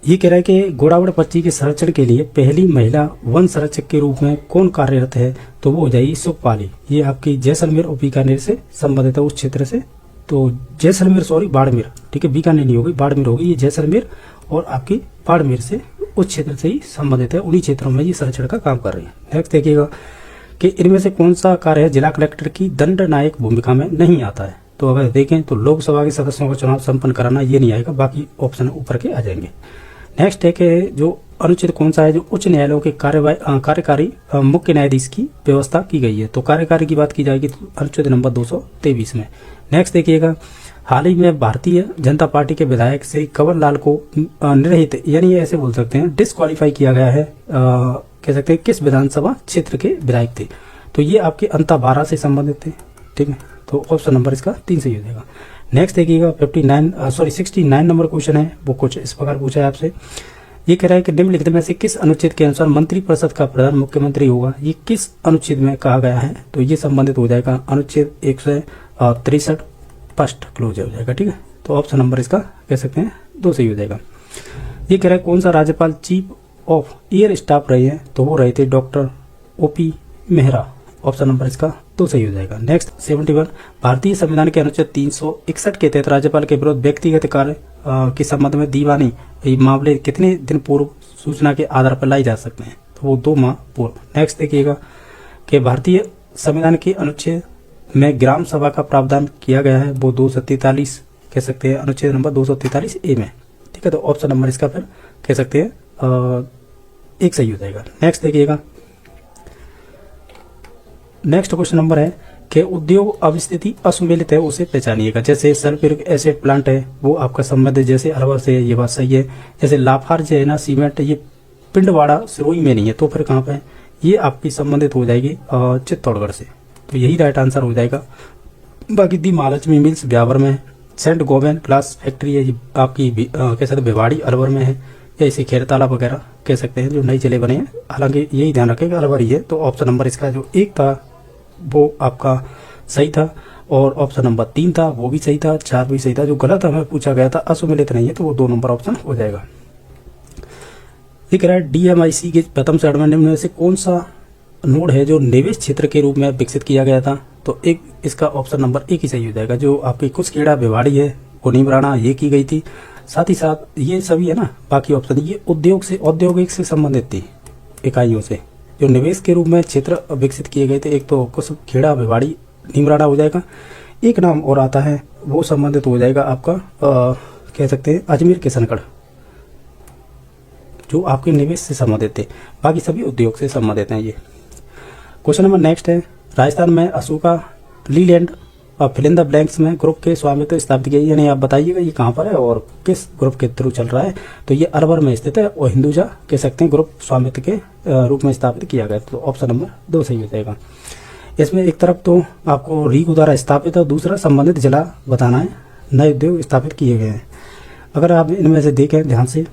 ये कह रहा है कि घोड़ावड़ पक्षी के संरक्षण के लिए पहली महिला वन संरक्षक के रूप में कौन कार्यरत है। तो वो हो जाएगी सुखपाली। ये आपकी जैसलमेर और बीकानेर से संबंधित है, उस क्षेत्र से। तो जैसलमेर, सॉरी बाड़मेर, ठीक है, बीकानेर नहीं होगी, बाड़मेर होगी। ये जैसलमेर और आपकी बाड़मेर से, उस क्षेत्र से ही संबंधित है, उन्हीं क्षेत्रों में ये संरक्षण का काम कर रही है। नेक्स्ट देखिएगा कि इनमें से कौन सा कार्य जिला कलेक्टर की दंड नायक भूमिका में नहीं आता है। तो अगर देखें तो लोकसभा के सदस्यों का चुनाव संपन्न कराना, ये नहीं आएगा, बाकी ऑप्शन ऊपर के आ जाएंगे। नेक्स्ट है कि जो अनुच्छेद कौन सा है जो उच्च न्यायालयों के कार्यकारी मुख्य न्यायाधीश की व्यवस्था की गई है। तो कार्यकारी की बात की जाएगी तो अनुच्छेद नंबर 223 में। नेक्स्ट देखिएगा, हाल ही में भारतीय जनता पार्टी के विधायक श्री कंवर लाल को निर्हित, यानी ऐसे बोल सकते हैं डिस्क्वालीफाई किया गया है, कह सकते हैं किस विधानसभा क्षेत्र के विधायक थे। तो ये आपके अंताबारा से संबंधित थे, ठीक है। तो ऑप्शन नंबर इसका 3 सही हो जाएगा। नेक्स्ट देखिएगा 69 नंबर क्वेश्चन है, वो कुछ इस प्रकार पूछा है आपसे। ये कह रहा है कि निम्नलिखित में से किस अनुच्छेद के अनुसार मंत्रिपरिषद का प्रधान मुख्यमंत्री होगा। ये किस अनुच्छेद में कहा गया है। तो ये संबंधित हो जाएगा अनुच्छेद 163 फर्स्ट क्लोज हो जाएगा, ठीक है। तो ऑप्शन नंबर इसका कह सकते हैं 2 सही हो जाएगा। ये कह रहा है कौन सा राज्यपाल चीफ ऑफ एयर स्टाफ रहे हैं। तो वो रहे थे doctor OP Mehra. Option number इसका 2 सही हो जाएगा। नेक्स्ट 71, भारतीय संविधान के अनुच्छेद 361 के तहत राज्यपाल के विरुद्ध व्यक्तिगत कार्य के संबंध में दीवानी मामले कितने दिन पूर्व सूचना के आधार पर लाई जा सकते हैं। तो वो 2 माह पूर्व। नेक्स्ट देखिएगा कि भारतीय संविधान के अनुच्छेद में ग्राम सभा का प्रावधान किया गया है, वो 243 कह सकते हैं, अनुच्छेद नंबर 243A में, ठीक है। तो ऑप्शन नंबर इसका फिर कह सकते हैं 1 सही हो जाएगा। नेक्स्ट देखिएगा, नेक्स्ट क्वेश्चन नंबर है कि उद्योग अवस्थिति असुमेलित है, उसे पहचानिएगा। जैसे सल्फ्यूरिक एसिड प्लांट है वो आपका संबंधित जैसे अलवर से, ये बात सही है। जैसे लाफार्ज है ना सीमेंट, ये पिंडवाड़ा सिरोही में नहीं है, तो फिर कहाँ पे है, ये आपकी संबंधित हो जाएगी चित्तौड़गढ़ से। तो यही राइट आंसर हो जाएगा। बाकी दी महालक्ष्मी मिल्स ब्यावर में है, सेंट गोवेन ग्लास फैक्ट्री है आपकी कह सकते हैं भिवाड़ी अलवर में है, या इसे खेरताला वगैरह कह सकते हैं जो नई जिले बने हैं। हालांकि यही ध्यान रखेगा अलवर ही है। तो ऑप्शन नंबर इसका जो 1 था वो आपका सही था, और ऑप्शन नंबर 3 था वो भी सही था, 4 भी सही था। जो गलत हमें पूछा गया था असुमेलित नहीं है, तो वो 2 नंबर ऑप्शन हो जाएगा। दिख रहा है DMIC के प्रथम चरण में निम्न में से कौन सा नोड है जो निवेश क्षेत्र के रूप में विकसित किया गया था। तो एक इसका ऑप्शन नंबर 1 ही सही हो जाएगा। जो आपकी कुसखेड़ा भिवाड़ी है वो नीमराणा ये की गई थी, साथ ही साथ ये सभी है ना, बाकी ऑप्शन ये औद्योगिक से संबंधित थी इकाइयों से जो निवेश के रूप में क्षेत्र विकसित किए गए थे। एक तो कुसखेड़ा भिवाड़ी नीमराणा हो जाएगा, एक नाम और आता है वो संबंधित हो जाएगा आपका कह सकते हैं अजमेर किशनगढ़, जो आपके निवेश से संबंधित थे, बाकी सभी उद्योग से संबंधित हैं ये। क्वेश्चन नंबर नेक्स्ट है, राजस्थान में अशोका लीलैंड और फिल इन द ब्लैंक्स में ग्रुप के स्वामित्व स्थापित किया, यानी आप बताइएगा ये कहाँ पर है और किस ग्रुप के थ्रू चल रहा है। तो ये अरवर में स्थित है और हिंदुजा कह सकते हैं ग्रुप स्वामित्व के रूप में स्थापित किया गया। तो ऑप्शन नंबर 2 सही हो जाएगा। इसमें एक तरफ तो आपको रीगो द्वारा स्थापित और दूसरा संबंधित जिला बताना है, नए उद्योग स्थापित किए गए हैं। अगर आप इनमें से देखें ध्यान से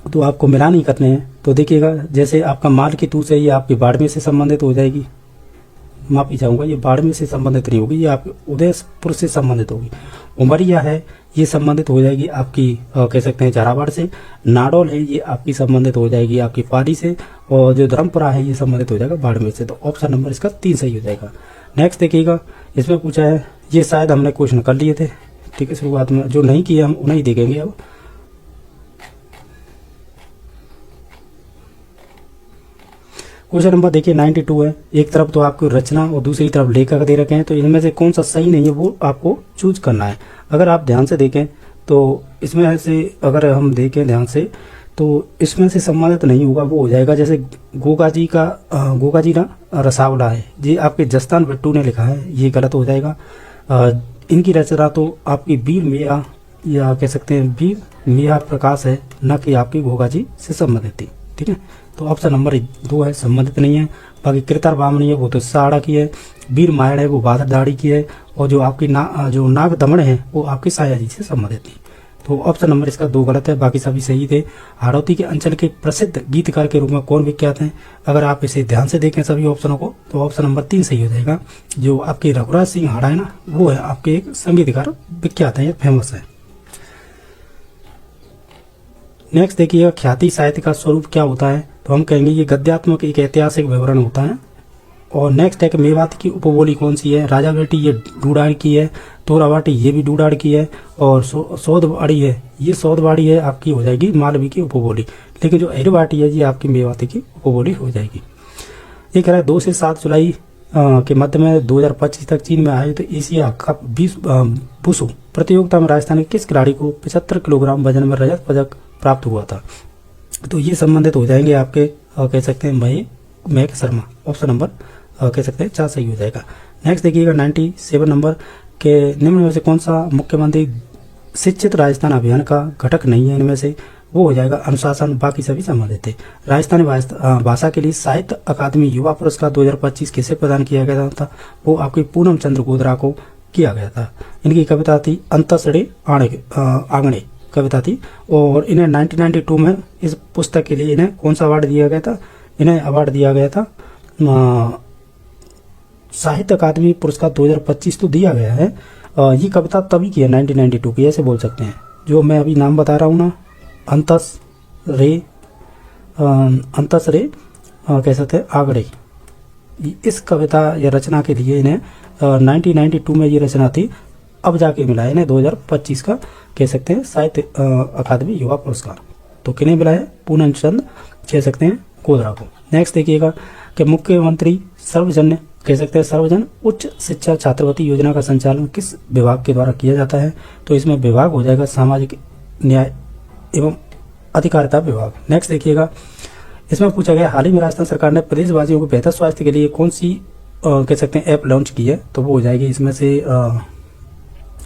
तो आपको मिलान ही करने हैं। तो देखिएगा जैसे आपका माल की तूस है ये आपकी बाड़मेर से संबंधित हो जाएगी, माफी चाहूँगा ये बाड़मेर से संबंधित नहीं होगी, ये आपके उदयपुर से संबंधित होगी। उमरिया है ये संबंधित हो जाएगी आपकी कह सकते हैं झालावाड़ से। नाडौल है ये आपकी संबंधित हो जाएगी आपकी पाली से, और जो धर्मपुरा है ये संबंधित हो जाएगा बाड़मेर से। तो ऑप्शन नंबर इसका 3 सही हो जाएगा। नेक्स्ट देखिएगा, इसमें पूछा है, ये शायद हमने क्वेश्चन कर लिए थे, ठीक है, शुरुआत में जो नहीं किए हम उन्हें देखेंगे। अब क्वेश्चन नंबर देखिए 92 है। एक तरफ तो आपको रचना और दूसरी तरफ लेखक दे रखे हैं, तो इनमें से कौन सा सही नहीं है वो आपको चूज करना है। अगर आप ध्यान से देखें तो इसमें से अगर हम देखें ध्यान से तो इसमें से संबंधित नहीं होगा, वो हो जाएगा जैसे गोगा जी ना रसावला है, ये आपके जस्तान भट्टू ने लिखा है, ये गलत हो जाएगा। इनकी रचना तो आपकी वीर मिया या कह सकते हैं वीर मिया प्रकाश है, न कि आपकी गोगा जी से संबंधित थी, ठीक है। तो ऑप्शन नंबर 2 है, संबंधित नहीं है। बाकी कृतर बामनी है वो तो साड़ा की है, वीर मायड़ है वो बादर दाड़ी की है, और जो आपकी जो नाग दमन है वो आपकी साया जी से संबंधित थी। तो ऑप्शन नंबर इसका 2 गलत है, बाकी सभी सही थे। हाड़ौती के अंचल के प्रसिद्ध गीतकार के रूप में कौन विख्यात हैं? अगर आप इसे ध्यान से देखें सभी ऑप्शनों को तो ऑप्शन नंबर 3 सही हो जाएगा। जो आपके रघुराज सिंह हाड़ा है ना, वो है आपके एक संगीतकार विख्यात है, फेमस है। नेक्स्ट देखिएगा, ख्याति साहित्य का स्वरूप क्या होता है? तो हम कहेंगे ये गद्यात्मक एक ऐतिहासिक विवरण होता है। और नेक्स्ट है कि मेवाती की उपबोली कौन सी है? राजा बेटी ये डूडाड़ की है, तोरावाटी ये भी डूडाड़ की है, और सौदवाड़ी है ये सौदवाड़ी है आपकी हो जाएगी मालवी की उपबोली, लेकिन जो अहिरवाटी है ये आपकी मेवाती की उपबोली हो जाएगी। ये कह रहा है 2 से 7 जुलाई के मध्य में 2025 तक चीन में आयोजित एशिया कप 20 वुशु प्रतियोगिता में राजस्थान के किस खिलाड़ी को 75 किलोग्राम वजन में रजत पदक प्राप्त हुआ था? तो ये संबंधित हो जाएंगे आपके कह सकते हैं मयंक शर्मा। ऑप्शन नंबर कह सकते हैं 4 सही हो जाएगा। नेक्स्ट देखिएगा 97 नंबर के निम्न में से कौन सा मुख्यमंत्री शिक्षित राजस्थान अभियान का घटक नहीं है? इनमें से वो हो जाएगा अनुशासन, बाकी सभी संबंधित थे। राजस्थानी भाषा के लिए साहित्य अकादमी युवा पुरस्कार 2025 किसे प्रदान किया गया था? वो आपकी पूनम चंद्र गोधरा को किया गया था। इनकी कविता थी अंतसड़े आंगणे कविता थी, और इन्हें 1992 में इस पुस्तक के लिए इन्हें कौन सा अवार्ड दिया गया था? इन्हें अवार्ड दिया गया था साहित्य अकादमी पुरस्कार 2025 तो दिया गया है। ये कविता तभी की है 1992 की, ऐसे बोल सकते हैं। जो मैं अभी नाम बता रहा हूँ ना, अंतस रे कह सकते हैं आगड़े, इस कविता या रचना के लिए इन्हें 1992 में ये रचना थी, अब जाके मिला है इन्हें 2025 का कह सकते हैं साहित्य अकादमी युवा पुरस्कार। तो किन्हें मिला है? पूनम चंद कह सकते हैं गोधरा को। नेक्स्ट देखिएगा कि मुख्यमंत्री सर्वजन कह सकते हैं सर्वजन उच्च शिक्षा छात्रवृत्ति योजना का संचालन किस विभाग के द्वारा किया जाता है? तो इसमें विभाग हो जाएगा सामाजिक न्याय एवं अधिकारिता विभाग। नेक्स्ट देखिएगा, इसमें पूछा गया हाल ही में राजस्थान सरकार ने प्रदेशवासियों को बेहतर स्वास्थ्य के लिए कौन सी कह सकते हैं ऐप लॉन्च की है? तो वो हो जाएगी इसमें से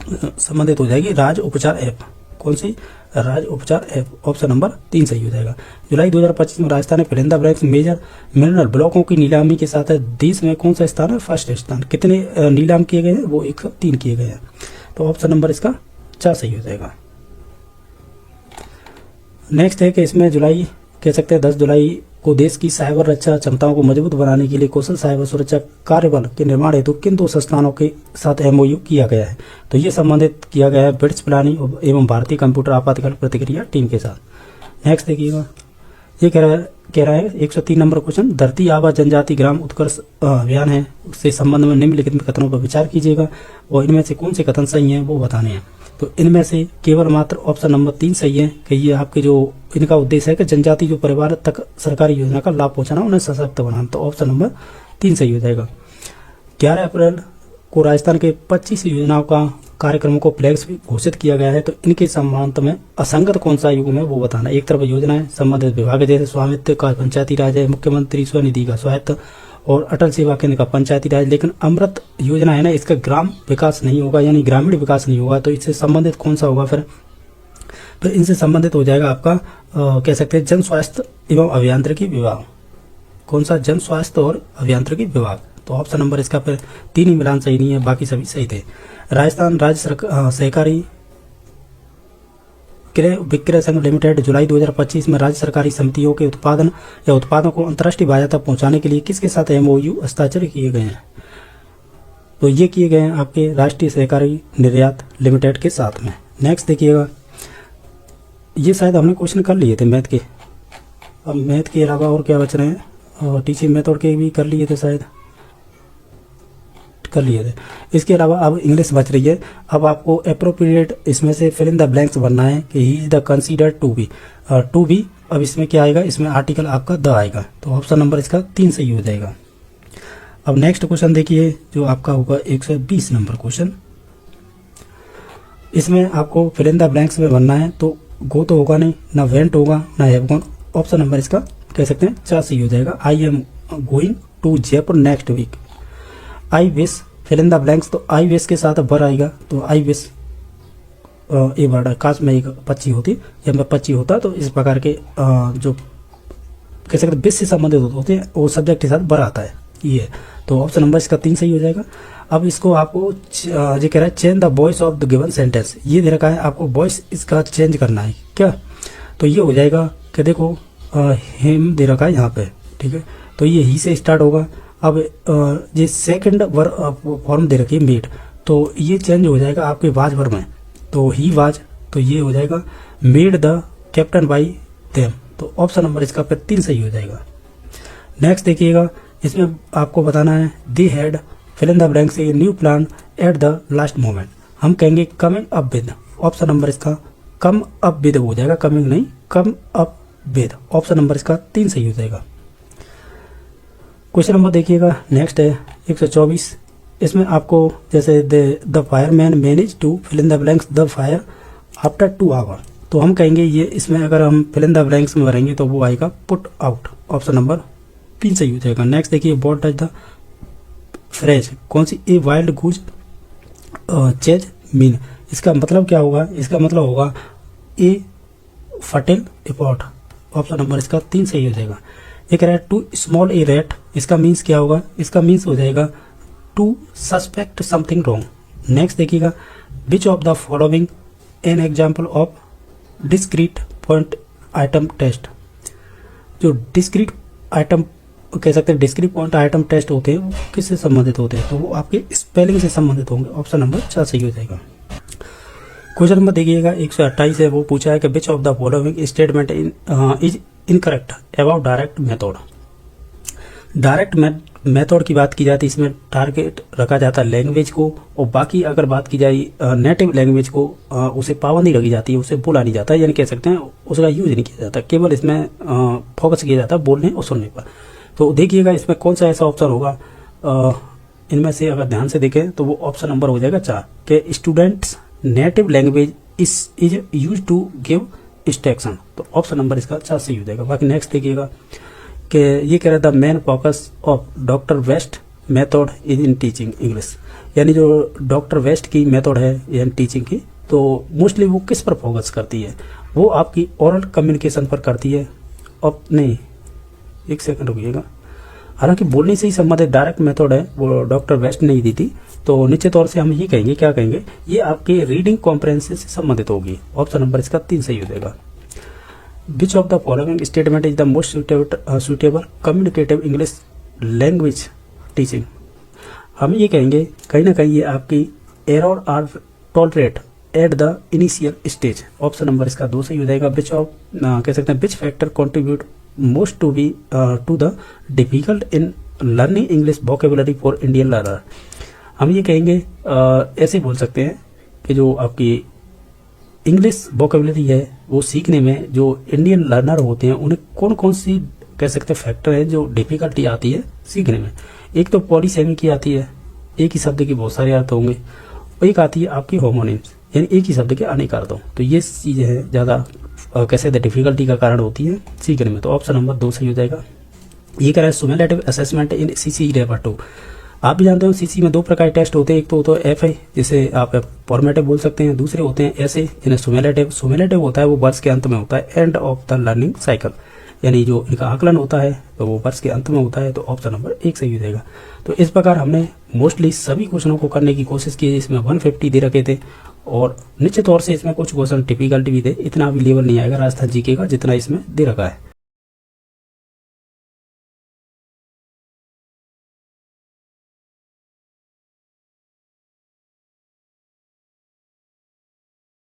संबंधित हो जाएगी राज उपचार ऐप। कौन सी? राज उपचार ऐप। ऑप्शन नंबर 3 सही हो जाएगा। जुलाई 2025 में राजस्थान ने फिलिंदा ब्लैक्स मेजर मिनरल ब्लॉकों की नीलामी के साथ देश में कौन सा स्थान है? फर्स्ट स्थान। कितने नीलाम किए गए हैं? वो 103 किए गए हैं। तो ऑप्शन नंबर इसका 4 सही हो जाएगा। नेक्स्ट है कि इसमें जुलाई कह सकते हैं 10 जुलाई को देश की साइबर रक्षा क्षमताओं को मजबूत बनाने के लिए कौशल साइबर सुरक्षा कार्यबल के निर्माण हेतु किन 2 संस्थानों के साथ MOU किया गया है? तो ये संबंधित किया गया है ब्रिट्स पिलानी एवं भारतीय कंप्यूटर आपातकाल प्रतिक्रिया टीम के साथ। नेक्स्ट देखिएगा, ये कह रहा है 103 नंबर क्वेश्चन, धरती आबा जनजाति ग्राम उत्कर्ष अभियान है, उससे संबंध में निम्नलिखित कथनों पर विचार कीजिएगा और इनमें से कौन से कथन सही हैं वो बताने हैं। तो इनमें से केवल मात्र ऑप्शन नंबर 3 सही है कि ये आपके जो इनका उद्देश्य है कि जनजाति जो परिवार तक सरकारी योजना का लाभ पहुंचाना, उन्हें सशक्त बनाना। तो ऑप्शन नंबर 3 सही हो जाएगा। 11 अप्रैल को राजस्थान के 25 योजनाओं का कार्यक्रमों को फ्लैग्स घोषित किया गया है। तो इनके संबंध में असंगत कौन सा युग में वो बताना। एक तरफ योजना है संबंधित विभाग जैसे स्वामित्व का पंचायती राज है, मुख्यमंत्री स्वनिधि का स्वायत्त, और अटल सेवा केंद्र का पंचायती राज। लेकिन अमृत योजना है ना, इसका ग्राम विकास नहीं होगा, यानी ग्रामीण विकास नहीं होगा। तो इससे संबंधित कौन सा होगा? फिर इनसे संबंधित हो जाएगा आपका कह सकते हैं जन स्वास्थ्य एवं अभियांत्रिकी विभाग। कौन सा? जन स्वास्थ्य और अभियांत्रिकी विभाग। तो ऑप्शन नंबर इसका फिर 3 ही मिलान सही नहीं है, बाकी सभी सही थे। राजस्थान राज्य सहकारी क्रय विक्रय संघ लिमिटेड जुलाई 2025 में राज्य सरकारी समितियों के उत्पादन या उत्पादों को अंतर्राष्ट्रीय बाजार तक पहुंचाने के लिए किसके साथ एमओयू हस्ताक्षर किए गए हैं? तो ये किए गए हैं आपके राष्ट्रीय सहकारी निर्यात लिमिटेड के साथ में। नेक्स्ट देखिएगा, ये शायद हमने क्वेश्चन कर लिए थे मैथ के। अब मैथ के अलावा और क्या बच रहे हैं? और टीचिंग मेथड के भी कर लिए थे, शायद कर लिए थे। इसके अलावा अब इंग्लिश बच रही है। अब आपको अप्रोप्रिएट इसमें से फिल इन द ब्लैंक्स बनना है कि ही is the considered to be. अब इसमें क्या आएगा? इसमें आर्टिकल आपका द आएगा। तो ऑप्शन नंबर इसका 3 सही हो जाएगा। अब नेक्स्ट क्वेश्चन देखिए, जो आपका होगा 120 नंबर क्वेश्चन। इसमें आपको फिल इन द ब्लैंक्स में बनना है। तो गो तो होगा नहीं, ना वेंट होगा, ना हैव गॉन। ऑप्शन नंबर इसका कह सकते हैं 4 सही हो जाएगा। I am going to Jaipur next week. I wish fill in the blanks, तो आई विश के साथ बर आएगा। तो आई विश ये वर्ड है, काश में एक पक्षी होती या मैं पक्षी होता। तो इस प्रकार के जो कह सकते विश से संबंधित होते हैं वो सब्जेक्ट के साथ बर आता है ये। तो ऑप्शन नंबर इसका 3 सही हो जाएगा। अब इसको आपको ये कह रहा है change the voice of the given sentence. ये दे रखा है आपको वॉइस इसका चेंज करना है क्या? तो ये हो जाएगा कि देखो हिम दे रखा है यहाँ पे, ठीक है। तो ये ही से स्टार्ट होगा। अब ये सेकंड फॉर्म दे रखी है मीट, तो ये चेंज हो जाएगा आपके वाज वर्ब में। तो ही वाज, तो ये हो जाएगा made the captain by them. तो ऑप्शन नंबर इसका फिर 3 सही हो जाएगा। नेक्स्ट देखिएगा, इसमें आपको बताना है they had fill in the blank से new plan at the last moment. हम कहेंगे coming up with. Option number इसका कम अप विद हो जाएगा, कमिंग नहीं, come up with. Option number इसका 3 सही हो जाएगा। क्वेश्चन नंबर देखिएगा, नेक्स्ट है 124। इसमें आपको जैसे the fireman manage to fill in the blanks the fire after 2 hour. तो हम कहेंगे ये इसमें अगर हम फिल इन द ब्लैंक्स में भरेंगे तो वो आएगा पुट आउट। ऑप्शन नंबर 3 सही हो जाएगा। नेक्स्ट देखिए, व्हाट डज द फ्रेज, कौन सी a wild goose chase mean. इसका मतलब क्या होगा? इसका मतलब होगा a futile attempt. Option number इसका 3 सही हो जाएगा। एक रहा है टू स्मॉल ए रैट, इसका मीन्स क्या होगा? इसका मीन्स हो जाएगा to suspect something wrong. Next देखिएगा, which of the following an example of discrete point item test. जो डिस्क्रीट आइटम कह सकते हैं डिस्क्रीट पॉइंट आइटम टेस्ट होते हैं वो किससे संबंधित होते हैं? तो वो आपके स्पेलिंग से संबंधित होंगे। ऑप्शन नंबर 4 सही हो जाएगा। क्वेश्चन नंबर देखिएगा 128 है, वो पूछा है कि विच of the following statement is incorrect about direct method. Direct method की बात की जाती है, इसमें टारगेट रखा जाता है लैंग्वेज को, और बाकी अगर बात की जाए नेटिव लैंग्वेज को उसे पाबंदी रखी जाती है, उसे बोला नहीं जाता, यानी कह सकते हैं उसका यूज नहीं किया जाता, केवल इसमें फोकस किया जाता है बोलने और सुनने पर। तो देखिएगा इसमें कौन सा ऐसा ऑप्शन होगा, इनमें से अगर ध्यान से देखें तो वो ऑप्शन नंबर हो जाएगा 4 के students native language is use to give instruction. तो ऑप्शन नंबर इसका 4 सही हो जाएगा। बाकी नेक्स्ट देखिएगा कि ये कह रहा था main focus of doctor west method is in teaching English, यानी जो डॉक्टर वेस्ट की मेथड है यानी टीचिंग की, तो मोस्टली वो किस पर फोकस करती है? वो आपकी ओरल कम्युनिकेशन पर करती है। और नहीं, एक सेकंड रुकिएगा, हालांकि बोलने से ही संबंधित डायरेक्ट मेथड है वो डॉक्टर वेस्ट ने ही दी थी, तो निश्चित तौर से हम ये कहेंगे, क्या कहेंगे, ये आपके रीडिंग कॉम्प्रहेंशन से संबंधित होगी। ऑप्शन नंबर इसका 3 सही हो जाएगा। Which of the following statement is the most suitable communicative English language teaching. हम ये कहेंगे कहीं ना कहीं ये आपकी error are tolerate at the initial stage. Option number इसका 2 सही हो जाएगा। विच ऑफ कह सकते हैं which factor contribute most to be to the difficult in learning English vocabulary for Indian learner. हम ये कहेंगे ऐसे बोल सकते हैं कि जो आपकी इंग्लिश वोकेबुलरी है वो सीखने में जो इंडियन लर्नर होते हैं उन्हें कौन कौन सी कह सकते हैं फैक्टर है जो डिफिकल्टी आती है सीखने में। एक तो पॉलीसेमी की आती है, एक ही शब्द की बहुत सारे अर्थ होंगे, और एक आती है आपकी होमोनिम्स, यानी एक ही शब्द के अनेक अर्थ हो। तो ये चीजें हैं ज्यादा कैसे डिफिकल्टी का कारण होती है सीखने में। तो ऑप्शन नंबर 2 सही हो जाएगा। ये कह रहा है सुमेलेटिव असेसमेंट इन सीसी लेवल 2। आप भी जानते हो सीसी में दो प्रकार के टेस्ट होते हैं, एक तो एफ है जिसे आप फॉर्मेटिव बोल सकते हैं, दूसरे होते हैं ऐसे जिन्हें सुमेलेटिव। सुमेलेटिव होता है वो वर्ष के अंत में होता है, end of the learning cycle, यानी जो इनका आकलन होता है तो वो वर्ष के अंत में होता है। तो ऑप्शन नंबर 1 सही हो जाएगा। तो इस प्रकार हमने मोस्टली सभी क्वेश्चनों को करने की कोशिश की, इसमें 150 दे रखे थे और निश्चित तौर से इसमें कुछ क्वेश्चन डिफिकल्टी भी थे, इतना भी लेवल नहीं आएगा राजस्थान जीके का जितना इसमें दे रखा है।